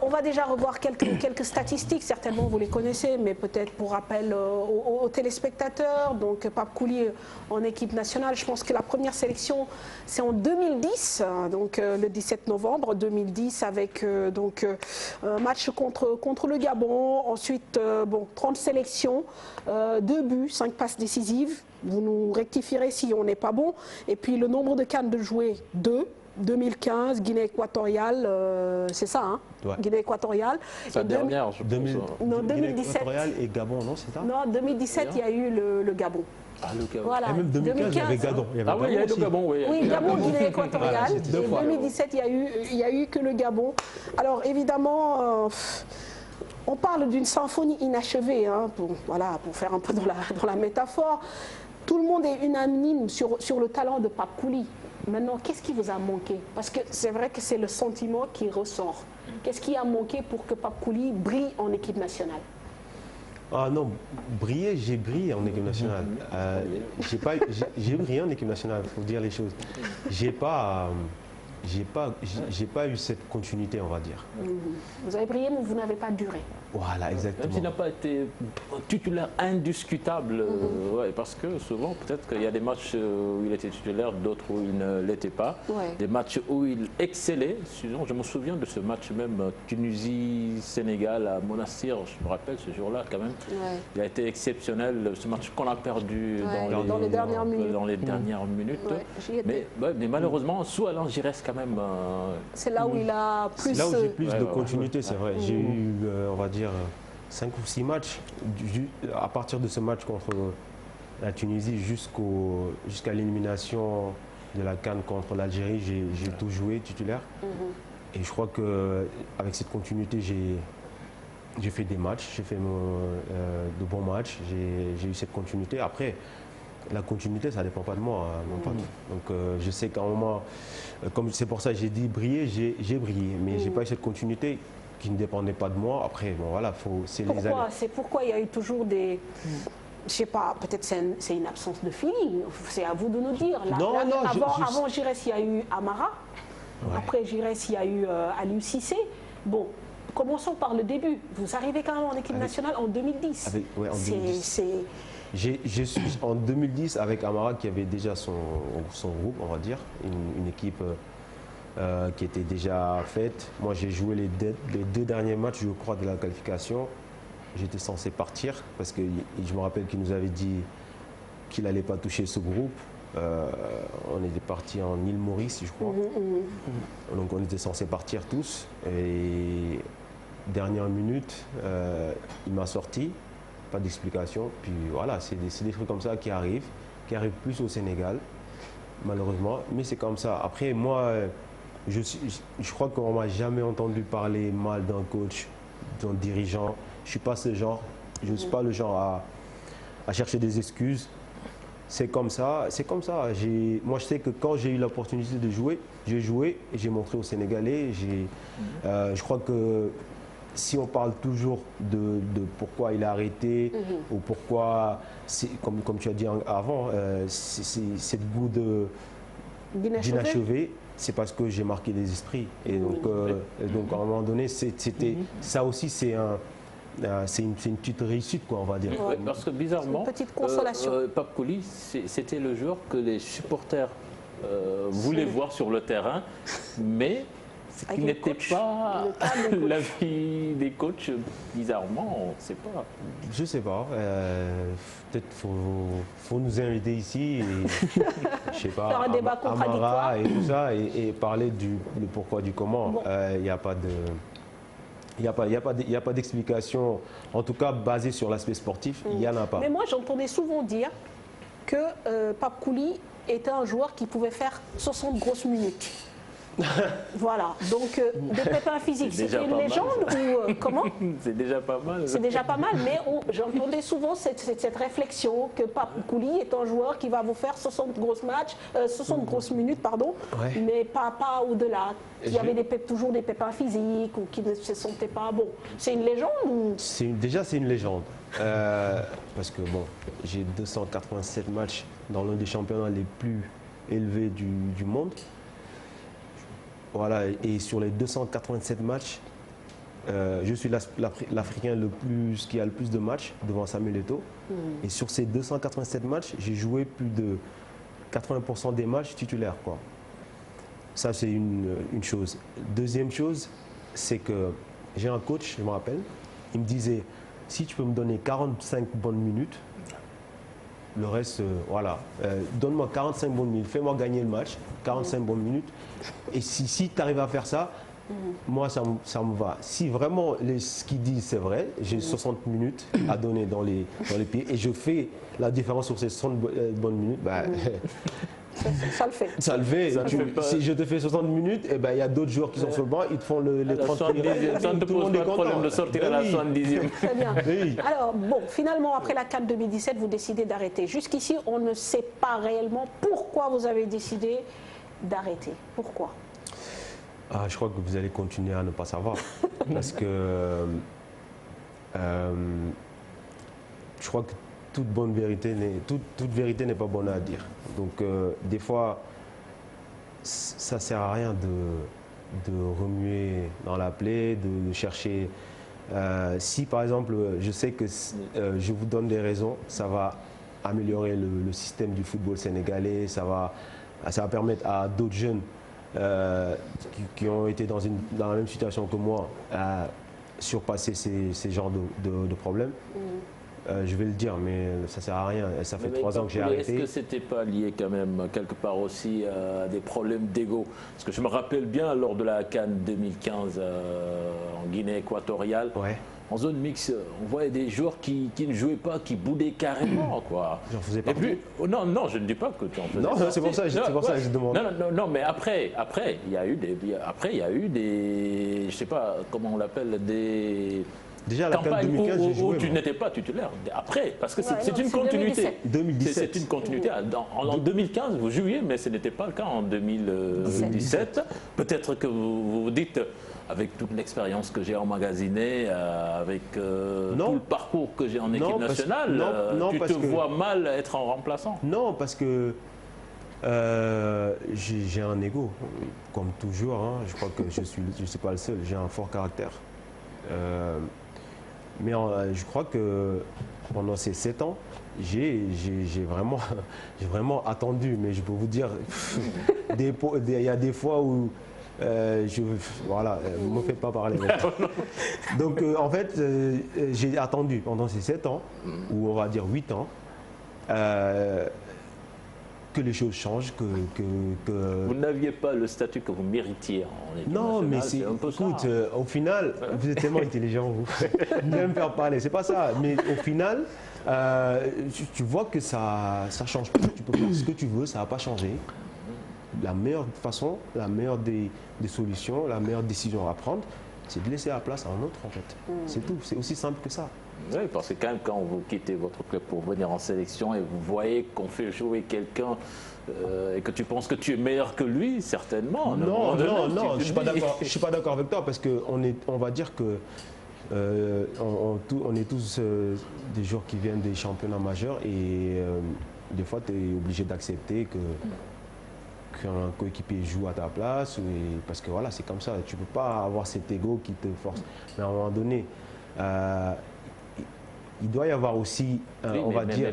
On va déjà revoir quelques statistiques, certainement vous les connaissez, mais peut-être pour rappel aux téléspectateurs. Donc Pape Kouli en équipe nationale, je pense que la première sélection c'est en 2010, donc le 17 novembre 2010 avec donc un match contre le Gabon. Ensuite, bon, 30 sélections, 2 buts, 5 passes décisives. Vous nous rectifierez si on n'est pas bon. Et puis le nombre de CAN de jouer, 2. 2015, Guinée équatoriale, c'est ça, hein? Ouais. Guinée équatoriale. La dernière, je pense. Non, 2017. Guinée équatoriale et Gabon, non, c'est ça? Non, 2017, il y a eu le Gabon. Ah, le Gabon. Voilà. Et même 2015, il y avait Gabon. Il y a eu le Gabon, oui. Oui, Gabon, Guinée équatoriale. Et 2017, il y a eu que le Gabon. Alors, évidemment, on parle d'une symphonie inachevée, hein, pour faire un peu dans la métaphore. Tout le monde est unanime sur le talent de Pape Kouli. Maintenant, qu'est-ce qui vous a manqué? Parce que c'est vrai que c'est le sentiment qui ressort. Qu'est-ce qui a manqué pour que Pape Kouli brille en équipe nationale? Ah non, briller, j'ai brillé en équipe nationale. J'ai brillé en équipe nationale, il faut dire les choses. J'ai pas eu cette continuité, on va dire. Vous avez brillé, mais vous n'avez pas duré. Voilà, exactement. Même s'il n'a pas été titulaire indiscutable, ouais, parce que souvent, peut-être qu'il y a des matchs où il était titulaire, d'autres où il ne l'était pas. Ouais. Des matchs où il excellait. Je me souviens de ce match même Tunisie-Sénégal à Monastir, je me rappelle ce jour-là quand même. Ouais. Il a été exceptionnel, ce match qu'on a perdu dans les dernières minutes. Dans les dernières minutes. Ouais, mais malheureusement, sous Alain Giresse quand même. C'est là où il a plus... C'est là où j'ai plus de continuité, c'est vrai. J'ai eu, on va dire, 5 ou 6 matchs. À partir de ce match contre la Tunisie jusqu'à l'élimination de la CAN contre l'Algérie, j'ai tout joué titulaire. Et je crois qu'avec cette continuité, j'ai fait des matchs, j'ai fait de bons matchs, j'ai eu cette continuité. Après, la continuité, ça ne dépend pas de moi, mon pote. Donc je sais qu'à un moment, comme c'est pour ça que j'ai dit briller, j'ai brillé. Mais je n'ai pas eu cette continuité qui ne dépendait pas de moi. Après, bon voilà, c'est les années. C'est pourquoi il y a eu toujours des... Je sais pas, peut-être c'est une absence de feeling. C'est à vous de nous dire. Avant Giresse, il y a eu Amara. Ouais. Après Giresse, il y a eu Aliou Cissé. Bon, commençons par le début. Vous arrivez quand même en équipe nationale en 2010. En 2010. Je suis en 2010 avec Amara qui avait déjà son groupe, on va dire, une équipe qui était déjà faite. Moi, j'ai joué les 2 derniers matchs, je crois, de la qualification. J'étais censé partir parce que je me rappelle qu'il nous avait dit qu'il n'allait pas toucher ce groupe. On était parti en île Maurice, je crois. Donc on était censé partir tous. Et dernière minute, il m'a sorti. Pas d'explication. Puis voilà, c'est des trucs comme ça qui arrivent plus au Sénégal, malheureusement. Mais c'est comme ça. Après, moi, je crois qu'on ne m'a jamais entendu parler mal d'un coach, d'un dirigeant. Je ne suis pas ce genre. Je ne suis pas le genre à chercher des excuses. C'est comme ça, c'est comme ça. Moi, je sais que quand j'ai eu l'opportunité de jouer, j'ai joué et j'ai montré aux Sénégalais. Je crois que si on parle toujours de pourquoi il a arrêté ou pourquoi, comme tu as dit avant, c'est le goût d'inachevé, c'est parce que j'ai marqué les esprits. Et donc à un moment donné, ça aussi, c'est une petite réussite, quoi, on va dire. Ouais, parce que bizarrement, une petite consolation. Pape Kouli, c'était le joueur que les supporters voulaient voir sur le terrain, mais ce qui n'était pas l'avis des coachs, bizarrement, on ne sait pas. Je ne sais pas. Peut-être faut nous inviter ici, et, je sais pas, faire un débat contradictoire et tout ça, et parler du pourquoi, du comment. Il n'y a pas de... Il n'y a pas d'explication, en tout cas basée sur l'aspect sportif, il n'y en a pas. Mais moi, j'entendais souvent dire que Pape Kouli était un joueur qui pouvait faire 60 grosses minutes. Voilà, donc des pépins physiques, c'est une légende ou comment? C'est déjà pas mal. C'est déjà pas mal, mais j'entendais souvent cette réflexion que Pape Kouli est un joueur qui va vous faire 60 grosses minutes, pardon, mais pas au-delà. Il y avait toujours des pépins physiques ou qui ne se sentaient pas bon. C'est une légende ou... Déjà, c'est une légende. Parce que bon, j'ai 287 matchs dans l'un des championnats les plus élevés du monde. Voilà, et sur les 287 matchs, je suis l'Africain qui a le plus de matchs devant Samuel Eto'o. Et sur ces 287 matchs, j'ai joué plus de 80% des matchs titulaires, quoi. Ça, c'est une chose. Deuxième chose, c'est que j'ai un coach, je me rappelle, il me disait, si tu peux me donner 45 bonnes minutes, le reste, voilà. Donne-moi 45 bonnes minutes, fais-moi gagner le match, 45 bonnes minutes. Et si tu arrives à faire ça, moi, ça me va. Si vraiment ce qu'ils disent, c'est vrai, j'ai 60 minutes à donner dans les pieds et je fais la différence sur ces 60 bonnes minutes, bah, ça le fait. Ça le fait. Si je te fais 60 minutes, il y a d'autres joueurs qui sont sur le banc, ils te font les 30 minutes. Ça ne te pose pas de problème de sortir à la 70e. Très bien. Alors, bon, finalement, après la CAN 2017, vous décidez d'arrêter. Jusqu'ici, on ne sait pas réellement pourquoi vous avez décidé d'arrêter. Pourquoi? Je crois que vous allez continuer à ne pas savoir. Parce que je crois que toute vérité n'est pas bonne à dire. Donc des fois, ça ne sert à rien de remuer dans la plaie, de chercher. Si par exemple, je sais que je vous donne des raisons, ça va améliorer le système du football sénégalais, ça va permettre à d'autres jeunes qui ont été dans la même situation que moi à surpasser ces genres de problèmes. Je vais le dire, mais ça ne sert à rien. Ça fait 3 ans que j'ai arrêté. Est-ce que ce n'était pas lié quand même quelque part aussi à des problèmes d'ego? Parce que je me rappelle bien lors de la CAN 2015 en Guinée équatoriale, en zone mixte, on voyait des joueurs qui ne jouaient pas, qui boudaient carrément, quoi. J'en faisais partie. Et puis, non, je ne dis pas que tu en faisais partie. Non, c'est pour ça que je demande. Non, mais après, il y a eu des, je sais pas comment on l'appelle, des... Déjà, la CAN 2015, j'ai joué. Où tu n'étais pas titulaire. Après, parce que c'est une continuité. 2017. C'est une continuité. En 2015, vous jouiez, mais ce n'était pas le cas en 2017. Peut-être que vous vous dites, avec toute l'expérience que j'ai emmagasinée, avec tout le parcours que j'ai en équipe nationale, tu te vois mal être en remplaçant? Non, parce que j'ai un ego, comme toujours. Hein. Je crois que je ne suis pas le seul. J'ai un fort caractère. Mais je crois que pendant ces 7 ans, j'ai vraiment attendu. Mais je peux vous dire, il y a des fois où voilà, ne me faites pas parler. Donc en fait, j'ai attendu pendant ces 7 ans, ou on va dire 8 ans, que les choses changent, que... Vous n'aviez pas le statut que vous méritiez en équipe nationale. Non, mais écoute, au final, vous êtes tellement intelligent, vous. Vous allez me faire parler, c'est pas ça. Mais au final, tu vois que ça change pas. Tu peux faire ce que tu veux, ça va pas changer. La meilleure façon, la meilleure des solutions, la meilleure décision à prendre, c'est de laisser la place à un autre en fait. C'est tout, c'est aussi simple que ça. Oui, parce que quand même, quand vous quittez votre club pour venir en sélection et vous voyez qu'on fait jouer quelqu'un et que tu penses que tu es meilleur que lui, certainement. Non, je ne suis pas d'accord avec toi parce qu'on va dire que on est tous des joueurs qui viennent des championnats majeurs et des fois tu es obligé d'accepter qu'un coéquipier joue à ta place parce que voilà, c'est comme ça, tu ne peux pas avoir cet ego qui te force. Mais à un moment donné, il doit y avoir aussi, on va dire,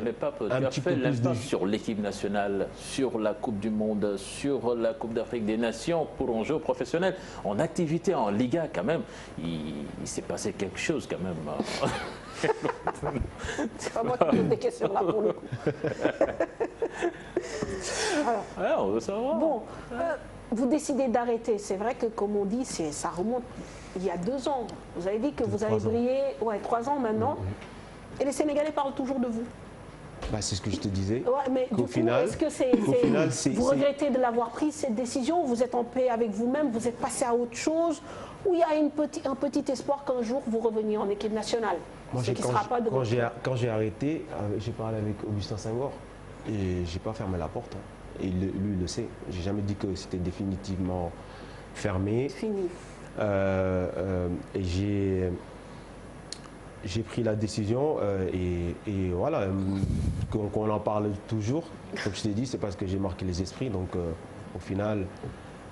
un petit peu l'impact sur l'équipe nationale, sur la Coupe du Monde, sur la Coupe d'Afrique des Nations pour un jeu professionnel. En activité, en Liga, quand même, il s'est passé quelque chose, quand même. C'est pas moi qui pose des questions là pour le coup. Alors, on veut savoir. Bon, vous décidez d'arrêter. C'est vrai que, comme on dit, ça remonte il y a 2 ans. Vous avez dit que vous avez brillé, 3 ans maintenant. Et les Sénégalais parlent toujours de vous. Bah, c'est ce que je te disais. Ouais, mais du coup, est-ce que vous regrettez de l'avoir pris cette décision? Vous êtes en paix avec vous-même, vous êtes passé à autre chose? Ou il y a un petit espoir qu'un jour vous reveniez en équipe nationale? Moi, quand j'ai arrêté, j'ai parlé avec Augustin Senghor et j'ai pas fermé la porte. Et lui, il le sait. J'ai jamais dit que c'était définitivement fermé. Fini. Et j'ai pris la décision et voilà, qu'on en parle toujours. Comme je t'ai dit, c'est parce que j'ai marqué les esprits. Donc au final,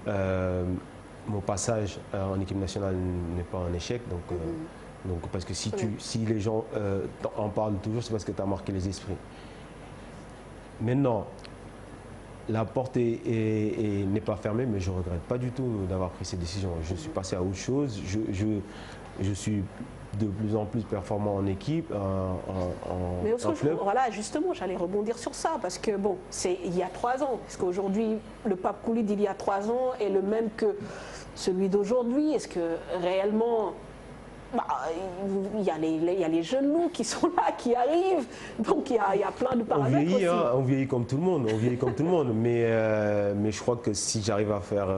mon passage en équipe nationale n'est pas un échec. Donc parce que si les gens en parlent toujours, c'est parce que tu as marqué les esprits. Maintenant, la porte n'est pas fermée, mais je ne regrette pas du tout d'avoir pris ces décisions. Je suis passé à autre chose. Je suis de plus en plus performant en équipe, en club. Voilà, justement, j'allais rebondir sur ça, parce que bon, c'est il y a 3 ans. Est-ce qu'aujourd'hui, le Pape Kouli d'il y a 3 ans est le même que celui d'aujourd'hui? Est-ce que réellement... il y a les jeunes loups qui sont là, qui arrivent, donc il y a plein de paramètres aussi. On vieillit comme tout le monde, mais je crois que si j'arrive à faire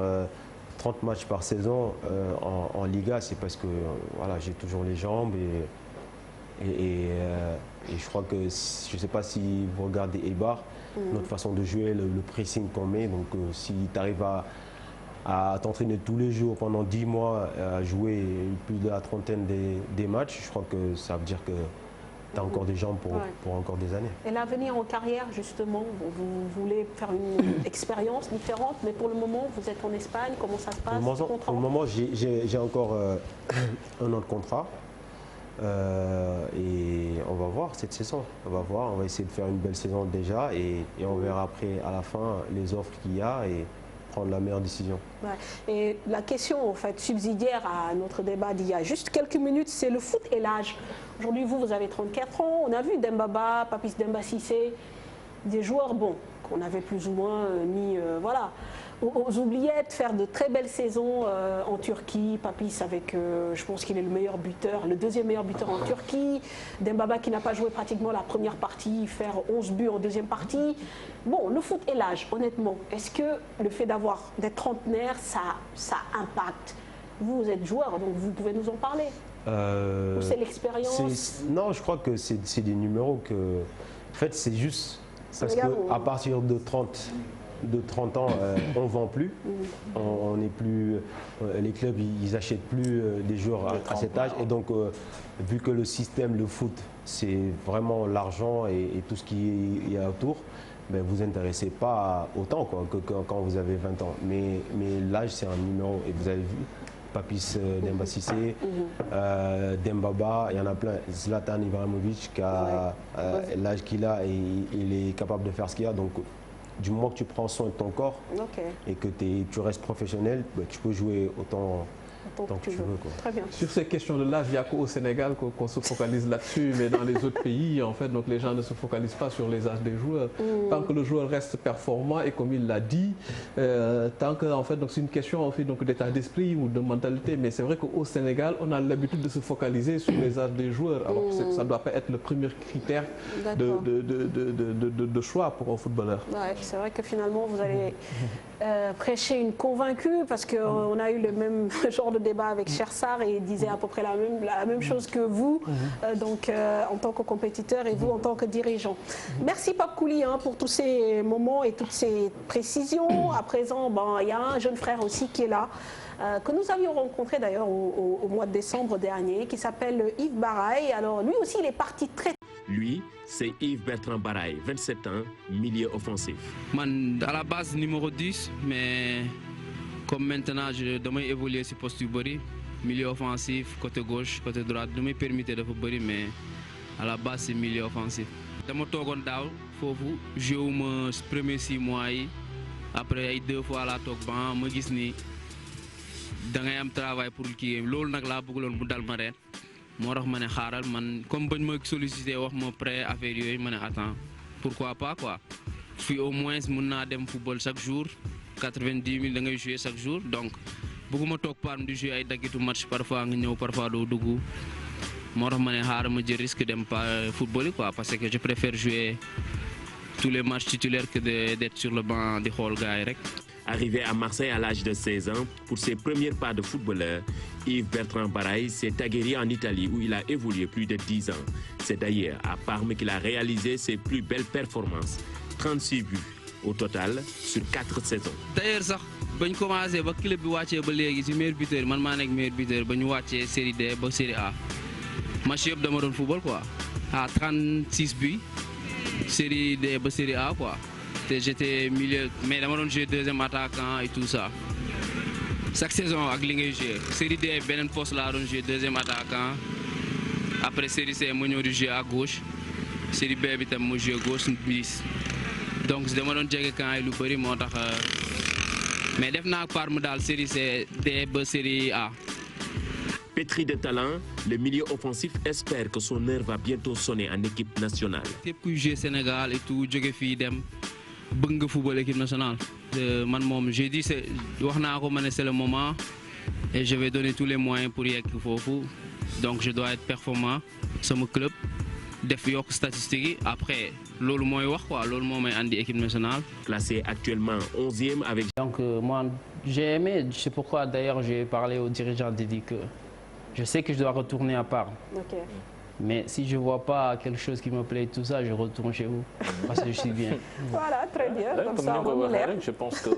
30 matchs par saison en Liga, c'est parce que voilà, j'ai toujours les jambes et je crois que, je ne sais pas si vous regardez Eibar, notre façon de jouer, le pressing qu'on met, donc si tu arrives à t'entraîner tous les jours pendant 10 mois, à jouer plus de la trentaine des matchs, je crois que ça veut dire que tu as encore des jambes pour encore des années. Et l'avenir en carrière, justement, vous voulez faire une expérience différente, mais pour le moment, vous êtes en Espagne, comment ça se passe? Pour le moment, j'ai encore un an de contrat. Et on va voir cette saison, on va essayer de faire une belle saison déjà et on verra après à la fin les offres qu'il y a et prendre la meilleure décision. Ouais. Et la question en fait subsidiaire à notre débat d'il y a juste quelques minutes, c'est le foot et l'âge. Aujourd'hui, vous avez 34 ans, on a vu Dembaba, Papis Demba Cissé, des joueurs qu'on avait plus ou moins mis voilà, aux oubliettes, faire de très belles saisons en Turquie. Papis avec, je pense qu'il est le meilleur buteur, le 2e meilleur buteur en Turquie. Dembaba qui n'a pas joué pratiquement la première partie, faire 11 buts en 2e partie. Bon, le foot et l'âge, honnêtement, est-ce que le fait d'être trentenaire, ça impacte? Vous êtes joueur, donc vous pouvez nous en parler. Ou c'est l'expérience? Non, je crois que c'est des numéros que... En fait, c'est juste parce qu'à partir de 30 ans, on ne vend plus. On n'est plus, les clubs, ils n'achètent plus des joueurs à cet âge. Et donc, vu que le système, le foot, c'est vraiment l'argent et tout ce qui y a autour, ben, vous vous intéressez pas autant que quand vous avez 20 ans. Mais l'âge, c'est un numéro. Et vous avez vu, Papis Demba Cissé, Dembaba, il y en a plein. Zlatan Ibrahimovic, qui a l'âge qu'il a et il est capable de faire ce qu'il a. Donc, du moment que tu prends soin de ton corps et que tu restes professionnel, ben, tu peux jouer autant que tu veux. Très bien. Sur ces questions de l'âge, il n'y a qu'au Sénégal qu'on se focalise là-dessus, mais dans les autres pays, en fait, donc les gens ne se focalisent pas sur les âges des joueurs. Tant que le joueur reste performant et comme il l'a dit, tant que en fait, c'est une question en fait, d'état d'esprit ou de mentalité, mais c'est vrai qu'au Sénégal, on a l'habitude de se focaliser sur les âges des joueurs. Alors ça ne doit pas être le premier critère de choix pour un footballeur. Ouais, c'est vrai que finalement, vous allez prêcher une convaincue parce qu'on a eu le même genre de débat avec Chersar et il disait à peu près la même chose que vous, donc en tant que compétiteur et vous en tant que dirigeant. Merci Pape Kouli pour tous ces moments et toutes ces précisions. À présent, il y a un jeune frère aussi qui est là, que nous avions rencontré d'ailleurs au mois de décembre dernier, qui s'appelle Yves Baraye. Alors lui aussi, il est parti très... Lui, c'est Yves Bertrand Baraye, 27 ans, milieu offensif. Man, à la base, numéro 10, mais comme maintenant, je dois évoluer sur poste du body, milieu offensif, côté gauche, côté droite, je me permets de faire body, mais à la base, c'est milieu offensif. Dans mon tour, j'ai eu mes premiers 6 mois, après 2 fois à la toque, je me dis que j'ai un travail pour le qui est là, je moo tax ma ne xaaral man comme bañ ma sollicité wax ma prêt affaire yooyu ma ne attends pourquoi pas quoi fii au moins mun naa dem football chaque jour 90 000 da ngay jouer chaque jour donc bëgguma toog parm di jouer ay daggitu match parfois nga ñëw parfois doo dugg moo tax ma ne xaaral ma jël risque dem pas football quoi parce que je préfère jouer tous les matchs titulaires que d'être sur le banc di xool gars yi rek. Arrivé à Marseille à l'âge de 16 ans, pour ses premiers pas de footballeur, Yves Bertrand Baraye s'est aguerri en Italie où il a évolué plus de 10 ans. C'est d'ailleurs à Parme qu'il a réalisé ses plus belles performances. 36 buts au total sur 4 saisons. D'ailleurs, sax bañ commencé ba club bi wàccee ba léegi ci meilleur buteur man maa nekk meilleur buteur ba ñu wàccee série D ba série A match yëpp dama doon football quoi à 36 buts série D ba série A quoi. J'étais milieu, mais dama doon jouer deuxième attaquant et tout ça. Chaque saison avec li ngay jouer série D beneen poste laa doon jouer deuxième attaquant après série C ma ñëw di jouer à gauche série B bi tam ma jouer gauche 10 donc dama doon jege camp yi lu bëri moo tax mais def naa Parme daal série C D ba série A. Pétri de talent, le milieu offensif espère que son heure va bientôt sonner en équipe nationale. képp kuy jouer Sénégal et tout jóge fii dem. bëgg nga football équipe nationale man moom j'ai dit c'est wax naa ko ma ne c'est le moment et je vais donner tous les moyens pour yegg foofu donc je dois être performant sama club def yokk statistiques yi après loolu mooy wax quoi loolu moo may andi équipe nationale. Classé actuellement 11e avec. Donc moi j'ai aimé, c'est pourquoi d'ailleurs j'ai parlé aux dirigeants dit que je sais que je dois retourner à Parme. Okay. Mais si je vois pas quelque chose qui me plaît tout ça, je retourne chez vous parce que je suis bien. Voilà, très bien. Comme ça, je pense que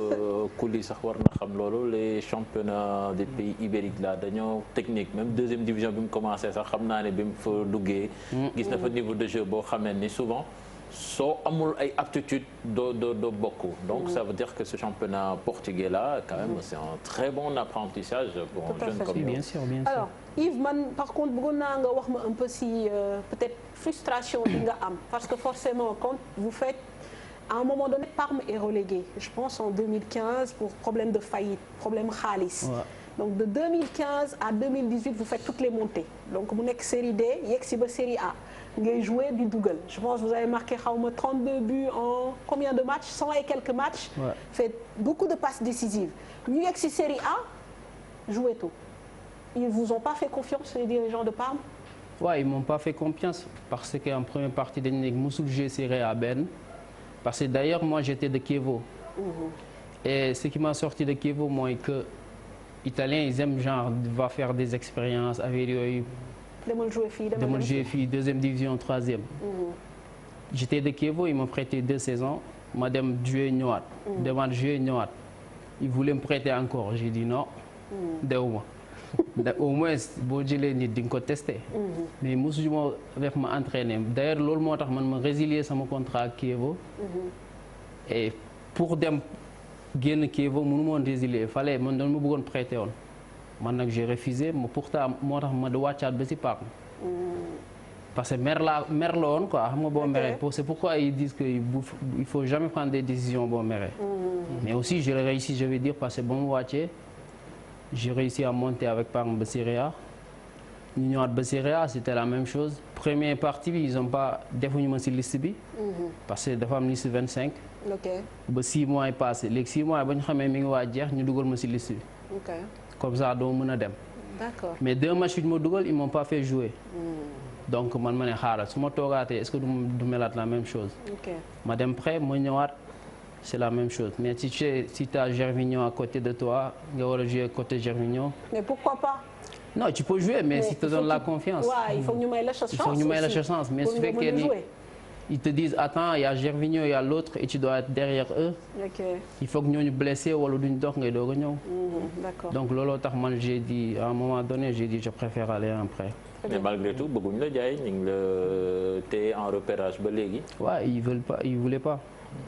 Kouli sax war na xam loolu les championnats des pays ibériques là dañoo technique même deuxième division bi mu commencé sax xam naa ne bi mu fa duggee. gis na fa niveau de jeu boo xamee ni souvent. soo amul ay aptitude doo bokk donc ça veut dire que ce championnat portugais là quand même c'est un très bon apprentissage pour un jeune comme bien sûr. Alors Yves man par contre bëggoon naa nga wax ma un peu si peut-être frustration bi nga am parce que forcément quand vous faites à un moment donné Parme est relégué je pense en 2015 pour problème de faillite problème xaalis. Donc de 2015 à 2018 vous faites toutes les montées donc mu nekk série D yegg si ba série A. ngay jouer du dugal je pense que vous avez marqué xaw ma 32 buts en combien de matchs 100 et quelques matchs. Fait beaucoup de passes décisives ñu yegg ci série A jouez tout ils vous ont pas fait confiance les dirigeants de Parme. Ouais, ils m'ont pas fait confiance parce qu'en première partie dañu nekk musul jouer série A benn parce que d'ailleurs moi j'étais de Chievo. Et ce qui m'a sorti de Chievo mooy que Italiens ils aiment genre va faire des expériences avec yooyu. demal jouer fii deuxième division troisième. J'étais de Chievo ils m'ont prêté 2 saisons ma dem jouer ñëwaat. demaat jouer ñëwaat. Ils voulaient me prêter encore j'ai dit non. dewuma au moins boo jëlee nit di nga ko tester. mais mosuma def ma entraîner d'ailleurs loolu moo tax man ma résilier sama contrat ak Chievo. et pour dem génn Chievo mënu ma woon résilier fallait man doon ma bëggoon prêter woon. man nag j'ai refusé mais pourtant moo tax ma di wàccaat ba ci Parme parce que mer la woon quoi xam nga boo meree c'est pourquoi ils disent que il faut jamais prendre des décisions boo meree mais aussi j'ai réussi je vais dire parce que ba mu wàccee j'ai réussi à monter avec Parme ba Serie A ñu ñëwaat ba Serie A c'était la même chose première partie bi ils ont pas defuñu ma ci liste bi parce que dafa am liste 25 ba 6 mois yi passé léegi 6 mois ba ñu xamee mi ngi waa jeex ñu dugal ma ci liste bi comme ça doo mën a dem. D'accord. Mais 2 matchs yu ma dugal ils m'ont pas fait jouer. donc man ma ne xaaral su ma toogaatee est-ce que du melaat la même chose. Ok. ma dem prêt ma ñëwaat c'est la même chose. Mais si tu as Gervinho à côté de toi, tu vas jouer à côté de Gervinho. Mais pourquoi pas? Non, tu peux jouer, mais si tu te donnes la confiance. Ouais, il faut que nous mettions la chance. Il faut que nous mettions la chance. Mais ce fait qu'ils te disent, attends, il y a Gervinho, il y a l'autre, et tu dois être derrière eux. Okay. Il faut que nous nous blessions ou nous nous D'accord. Donc, Lolo Tarman, j'ai dit, à un moment donné, j'ai dit, je préfère aller après. Mais malgré tout, beaucoup de gens t'es en repérage. Ouais, ils voulaient pas.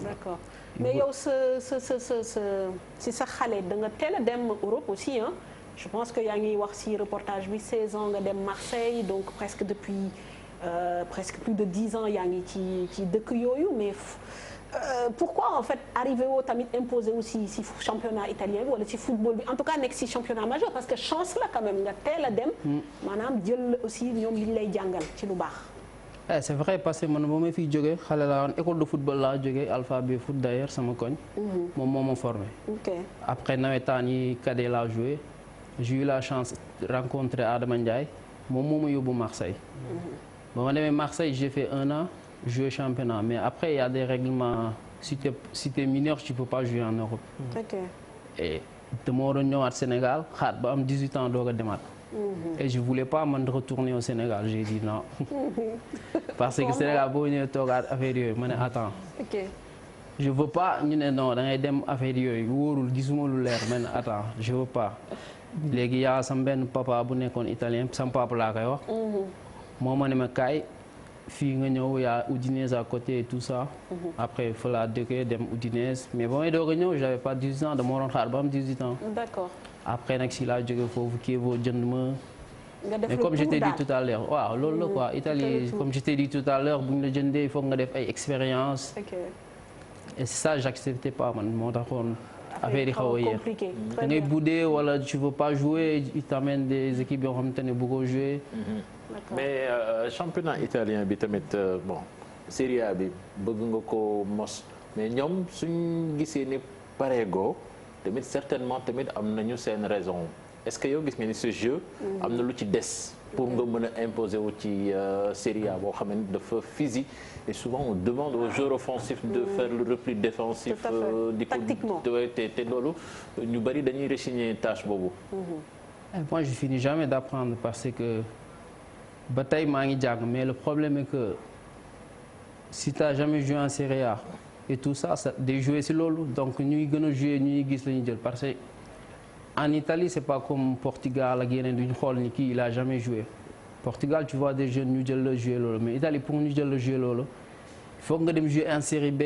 D'accord. Mais il y a aussi c'est ça, Khaled, dans Europe aussi, hein. Je pense qu'il y a un reportage de 16 ans de Marseille, donc presque depuis presque plus de 10 ans, il y a qui mais pourquoi en fait arriver au tamit imposer aussi si championnat italien ou si football en tout cas next si championnat majeur parce que chance là quand même nga teel a dem maanaam jël aussi ñoom li ñu lay jàngal ci lu baax. C'est vrai parce que man ba ma fiy jógee xale laa woon école de football laa jógee Alpha B Foot d'ailleurs sama koñ. moom moo ma formé. Après nawetaan yi cadet laa joué. J'ai eu la chance de rencontrer Adama Ndiaye, mon yóbbu Marseille. Bon, à Marseille, j'ai fait 1 an, joué championnat. Mais après, il y a des règlements. Si tu es mineur, tu ne peux pas jouer en Europe. Et de mon retour au Sénégal, j'ai 18 ans de démarrer. Et je ne voulais pas me retourner au Sénégal. J'ai dit non. Parce que le Sénégal, si tu as affaire, je me attends. Je ne veux pas, non, dans les affaires, attends, je ne veux pas. Léegi yaa sam benn papa bu nekkoon italien sam papa laa koy wax. moo ma ne ma kaay fii nga ñëw yaa Udinese à côté et tout ça. Après fa laa dëkkee dem Udinese mais ba may doog a ñëw j'avais pas 18 ans dama waroon xaar ba am 18 ans. D'accord. Après nag si laa jóge foofu Chievo jënd ma. Mais comme je t'ai dit tout à l'heure waaw loolu la quoi Italie comme je t'ai dit tout à l'heure bu ñu la jëndee il faut nga def ay expérience. Et ça j'acceptais pas man moo taxoon. Affaire compliqué. Tu es boudé ou tu ne veux pas jouer, ils t'amènent des équipes qui ont beaucoup joué. Mais championnat italien, bon, Serie A, mos. Mais nous, si nous avons pareil, certainement, nous avons une raison. Est-ce que vous avez ce jeu, vous avez pour imposer la Serie A, de physique. Et souvent, on demande aux joueurs offensifs de faire le repli défensif. Tactiquement. Nous avons résigné une tâche. Moi, je ne finis jamais d'apprendre parce que bataille mais le problème est que si tu n'as jamais joué en Serie A et tout ça, des joueurs c'est lolo. Donc, nous allons jouer, nous allons parce que en Italie, ce n'est pas comme Portugal, il n'a jamais joué. Portugal, tu vois des jeunes, nous allons jouer lolo. Mais Italie, pour nous allons jouer lolo, il faut que nous jouions en Série B,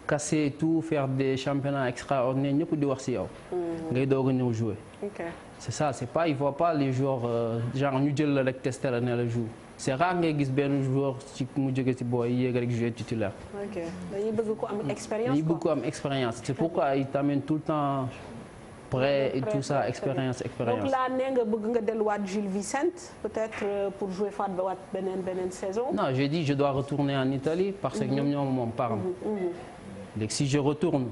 casser et tout, faire des championnats extraordinaires. Nous pouvons voir si nous jouer. C'est ça, c'est pas, il ne voit pas les joueurs, genre nous allons les tester le jour. C'est rare que nous voyons un joueur qui jouer titulaire. Ok. Il y a beaucoup d'expérience. Il y a beaucoup d'expérience. C'est pourquoi il t'amène tout le temps. Prêt et tout ça, expérience. Donc là, vous avez Jules Vicente, peut-être pour jouer une saison. Non, j'ai dit je dois retourner en Italie parce que nous parle. Donc si je retourne,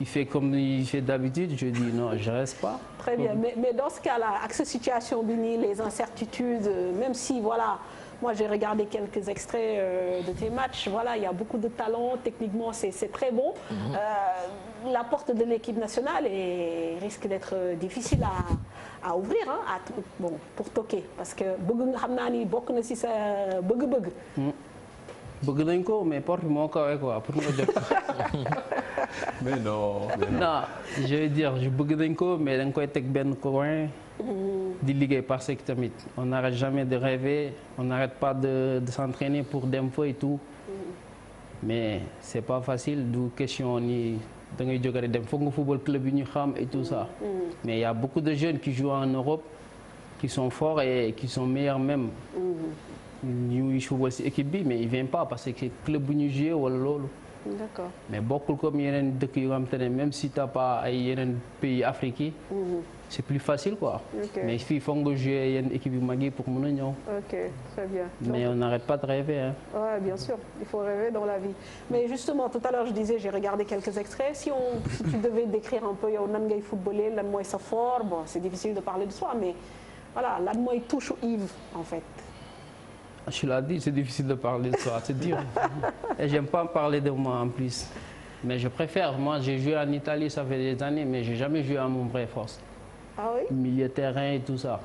il fait comme il fait d'habitude, je dis non, je ne reste pas. Très bien, mais dans ce cas-là, avec cette situation, les incertitudes, même si voilà, moi j'ai regardé quelques extraits de tes matchs, voilà, il y a beaucoup de talent, techniquement c'est très bon. La porte de l'équipe nationale risque d'être difficile à ouvrir, hein, pour toquer, parce que beaucoup ne si bëgg nañ ko mais porte moo kawe quoi pour nga jot. Mais non. Non, je veux dire je bëgg nañ ko mais da nga koy teg benn coin di liggéey parce que tamit on n'arrête jamais de rêver, on n'arrête pas de s'entraîner pour dem fa et tout. Mais c'est pas facile du question ni da ngay jóge dem foog nga football club yi ñu xam et tout ça. Mais il y a beaucoup de jeunes qui jouent en Europe qui sont forts et qui sont meilleurs même. Nous jouons ci équipe bi mais ils viennent pas parce que club bu ñu joué wala loolu. D'accord. Mais bokkul comme yeneen dëkk yu xam te ne même si t'as pas ay yeneen pays africains. C'est plus facile quoi. Mais il faut nga jouer yenn équipe yu mag yi pour mën a ñëw. Ok, très bien. Mais on n'arrête pas de rêver. Hein. Ouais, bien sûr, il faut rêver dans la vie. Mais justement, tout à l'heure je disais, j'ai regardé quelques extraits. Si tu devais décrire un peu nan ngay footballer, lan mooy sa fort, bon, c'est difficile de parler de soi, mais voilà, lan mooy touche Yves en fait. Je l'ai dit, c'est difficile de parler de soi, c'est dur. Et j'aime pas parler de moi en plus. Mais je préfère. Moi, j'ai joué en Italie, ça fait des années, mais j'ai jamais joué à mon vrai force. Ah oui? Milieu de terrain et tout ça.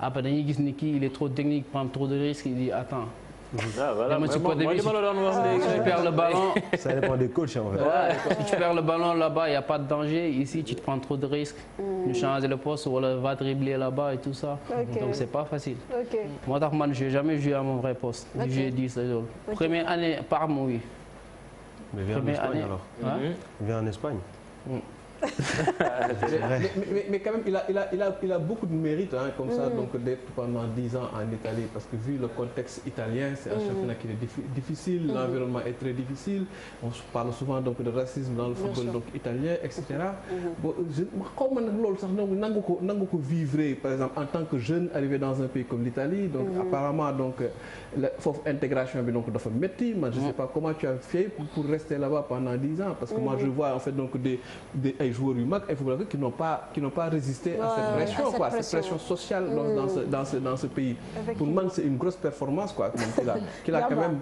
Après, il est trop technique, prend trop de risques, il dit attends. Ah, voilà. Si tu perds le ballon. Ça dépend des coachs en fait. Ouais, si tu perds le ballon là-bas, il n'y a pas de danger. Ici, tu te prends trop de risques. Tu changes le poste ou va dribbler là-bas et tout ça. Donc, c'est pas facile. Moi, je n'ai jamais joué à mon vrai poste. J'ai dit ça. Première année, par mois, oui. Mais viens en Espagne alors. Viens en Espagne. Mais quand même, il a beaucoup de mérite comme ça, donc d'être pendant 10 ans en Italie, parce que vu le contexte italien, c'est un championnat qui est difficile, l'environnement est très difficile, on parle souvent donc de racisme dans le football donc, italien, etc. Bon, je vivre, par exemple, en tant que jeune arrivé dans un pays comme l'Italie, donc apparemment, donc, l'intégration donc, de métier, je ne sais pas comment tu as fait pour rester là-bas pendant 10 ans, parce que moi je vois en fait donc des joueurs humains qui n'ont pas résisté à cette pression, cette pression sociale dans ce pays. Pour moi, c'est une grosse performance qu'il a quand même.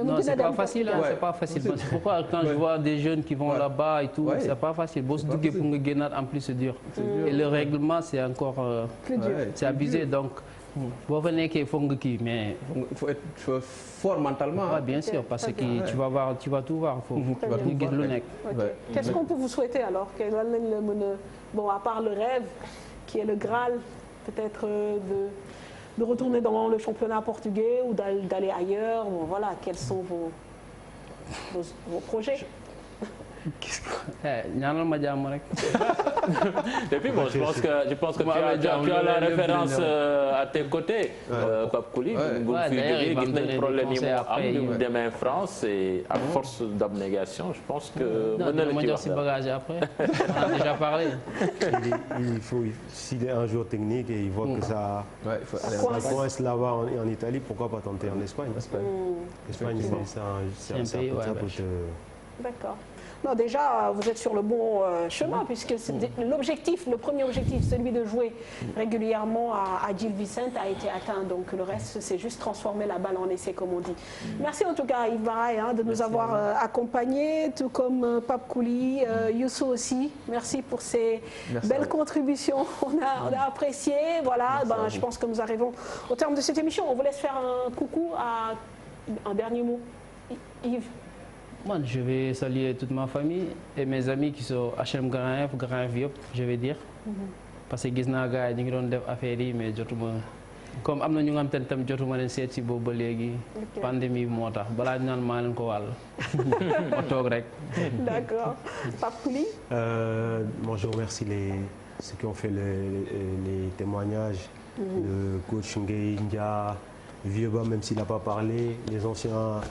Non, c'est pas facile, c'est pas facile. C'est pourquoi quand je vois des jeunes qui vont là-bas et tout, c'est pas facile. Bon, pour en plus c'est dur. Et le règlement, c'est encore c'est abusé. Donc, vous venez qu'il faut mais il faut être fort mentalement. Oui, bien sûr, parce que tu vas tout voir. Qu'est-ce qu'on peut vous souhaiter alors? Bon, à part le rêve, qui est le Graal, peut-être de retourner dans le championnat portugais ou d'aller ailleurs. Bon, voilà, quels sont vos projets? Et puis bon, je pense que tu as la référence à tes côtés, Pape Kouli. Vous faites problème demain en France et à force d'abnégation, je pense que bagage après. On a déjà parlé. Il faut, s'il est un joueur technique et il voit que ça coince là-bas en Italie, pourquoi pas tenter en Espagne? L'Espagne, c'est un pays pour te... D'accord. Non, déjà, vous êtes sur le bon chemin, puisque l'objectif, le premier objectif, celui de jouer régulièrement à Gil Vicente, a été atteint. Donc le reste, c'est juste transformer la balle en essai, comme on dit. Merci en tout cas, Yves Baraye, de nous avoir accompagnés, tout comme Pape Kouli, Youssou aussi. Merci pour ces belles contributions. On a apprécié. Voilà, je pense que nous arrivons au terme de cette émission. On vous laisse faire un coucou, un dernier mot. Yves. Moi, je vais saluer toute ma famille et mes amis qui sont HLM Grand Viop, je vais dire. Parce que gis naa gars yi ñu ngi doon def affaire yi mais jotuma comme am na ñu nga xam te ne tam jotuma leen seet si boobu ba léegi pandémie bi moo tax balaa ñu naan maa leen ko wàll ma toog rek. D'accord. Pape Kouli. Moi, je remercie ceux qui ont fait les témoignages, le coach Ngueye Ndia, Vieux-Ba, même s'il n'a pas parlé, les anciens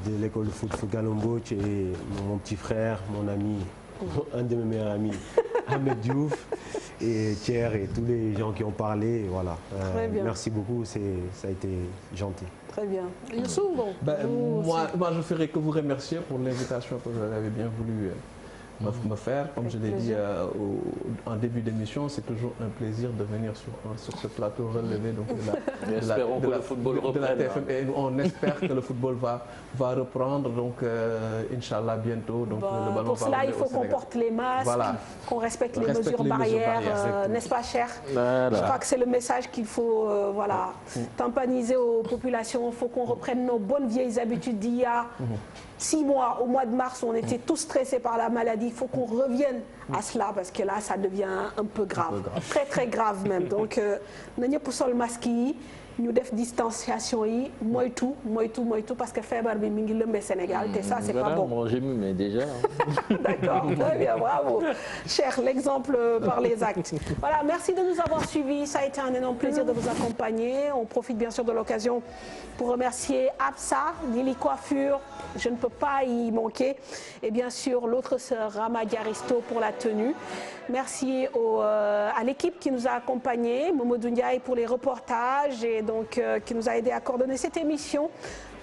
de l'école de foot Galomboch et mon petit frère, mon ami, un de mes meilleurs amis, Ahmed Diouf et Thierry et tous les gens qui ont parlé. Voilà. Merci beaucoup, ça a été gentil. Très bien. Youssou, moi, je ne ferai que vous remercier pour l'invitation que vous avez bien voulu me faire. Comme je l'ai dit en début d'émission, c'est toujours un plaisir de venir sur ce plateau relevé donc, de la TFM. Et on espère que le football va reprendre, donc Inch'Allah bientôt. Donc, le ballon pour cela, il faut qu'on porte les masques, qu'on respecte les mesures barrières, n'est-ce pas, cher? Je crois que c'est le message qu'il faut tympaniser aux populations. Il faut qu'on reprenne nos bonnes vieilles habitudes d'il y a 6 mois, au mois de mars, on était tous stressés par la maladie. Il faut qu'on revienne à cela parce que là, ça devient un peu grave. Très, très grave même. Donc, nous avons pour le masque, nous devons distanciation, moitou, parce que faire barbi mingi le Sénégal, et ça, c'est pas bon. J'ai mis, mais déjà. D'accord, très bien, bravo. Cher, l'exemple par les actes. Voilà, merci de nous avoir suivis. Ça a été un énorme plaisir de vous accompagner. On profite bien sûr de l'occasion pour remercier Absa, Lily Coiffure. Je ne peux pas y manquer. Et bien sûr, l'autre sœur, Ramadi Aristo, pour la tenue. Merci à l'équipe qui nous a accompagnés, Momodou Ndiaye pour les reportages et donc, qui nous a aidé à coordonner cette émission.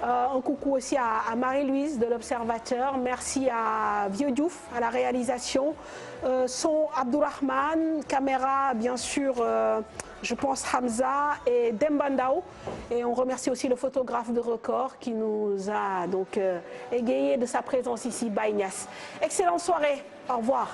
Un coucou aussi à Marie-Louise de l'Observateur. Merci à Vieux Diouf à la réalisation. Son Abdourahman, caméra bien sûr, je pense Hamza et Dembandao. Et on remercie aussi le photographe de Record qui nous a donc égayé de sa présence ici, Baïnias. Excellente soirée, au revoir.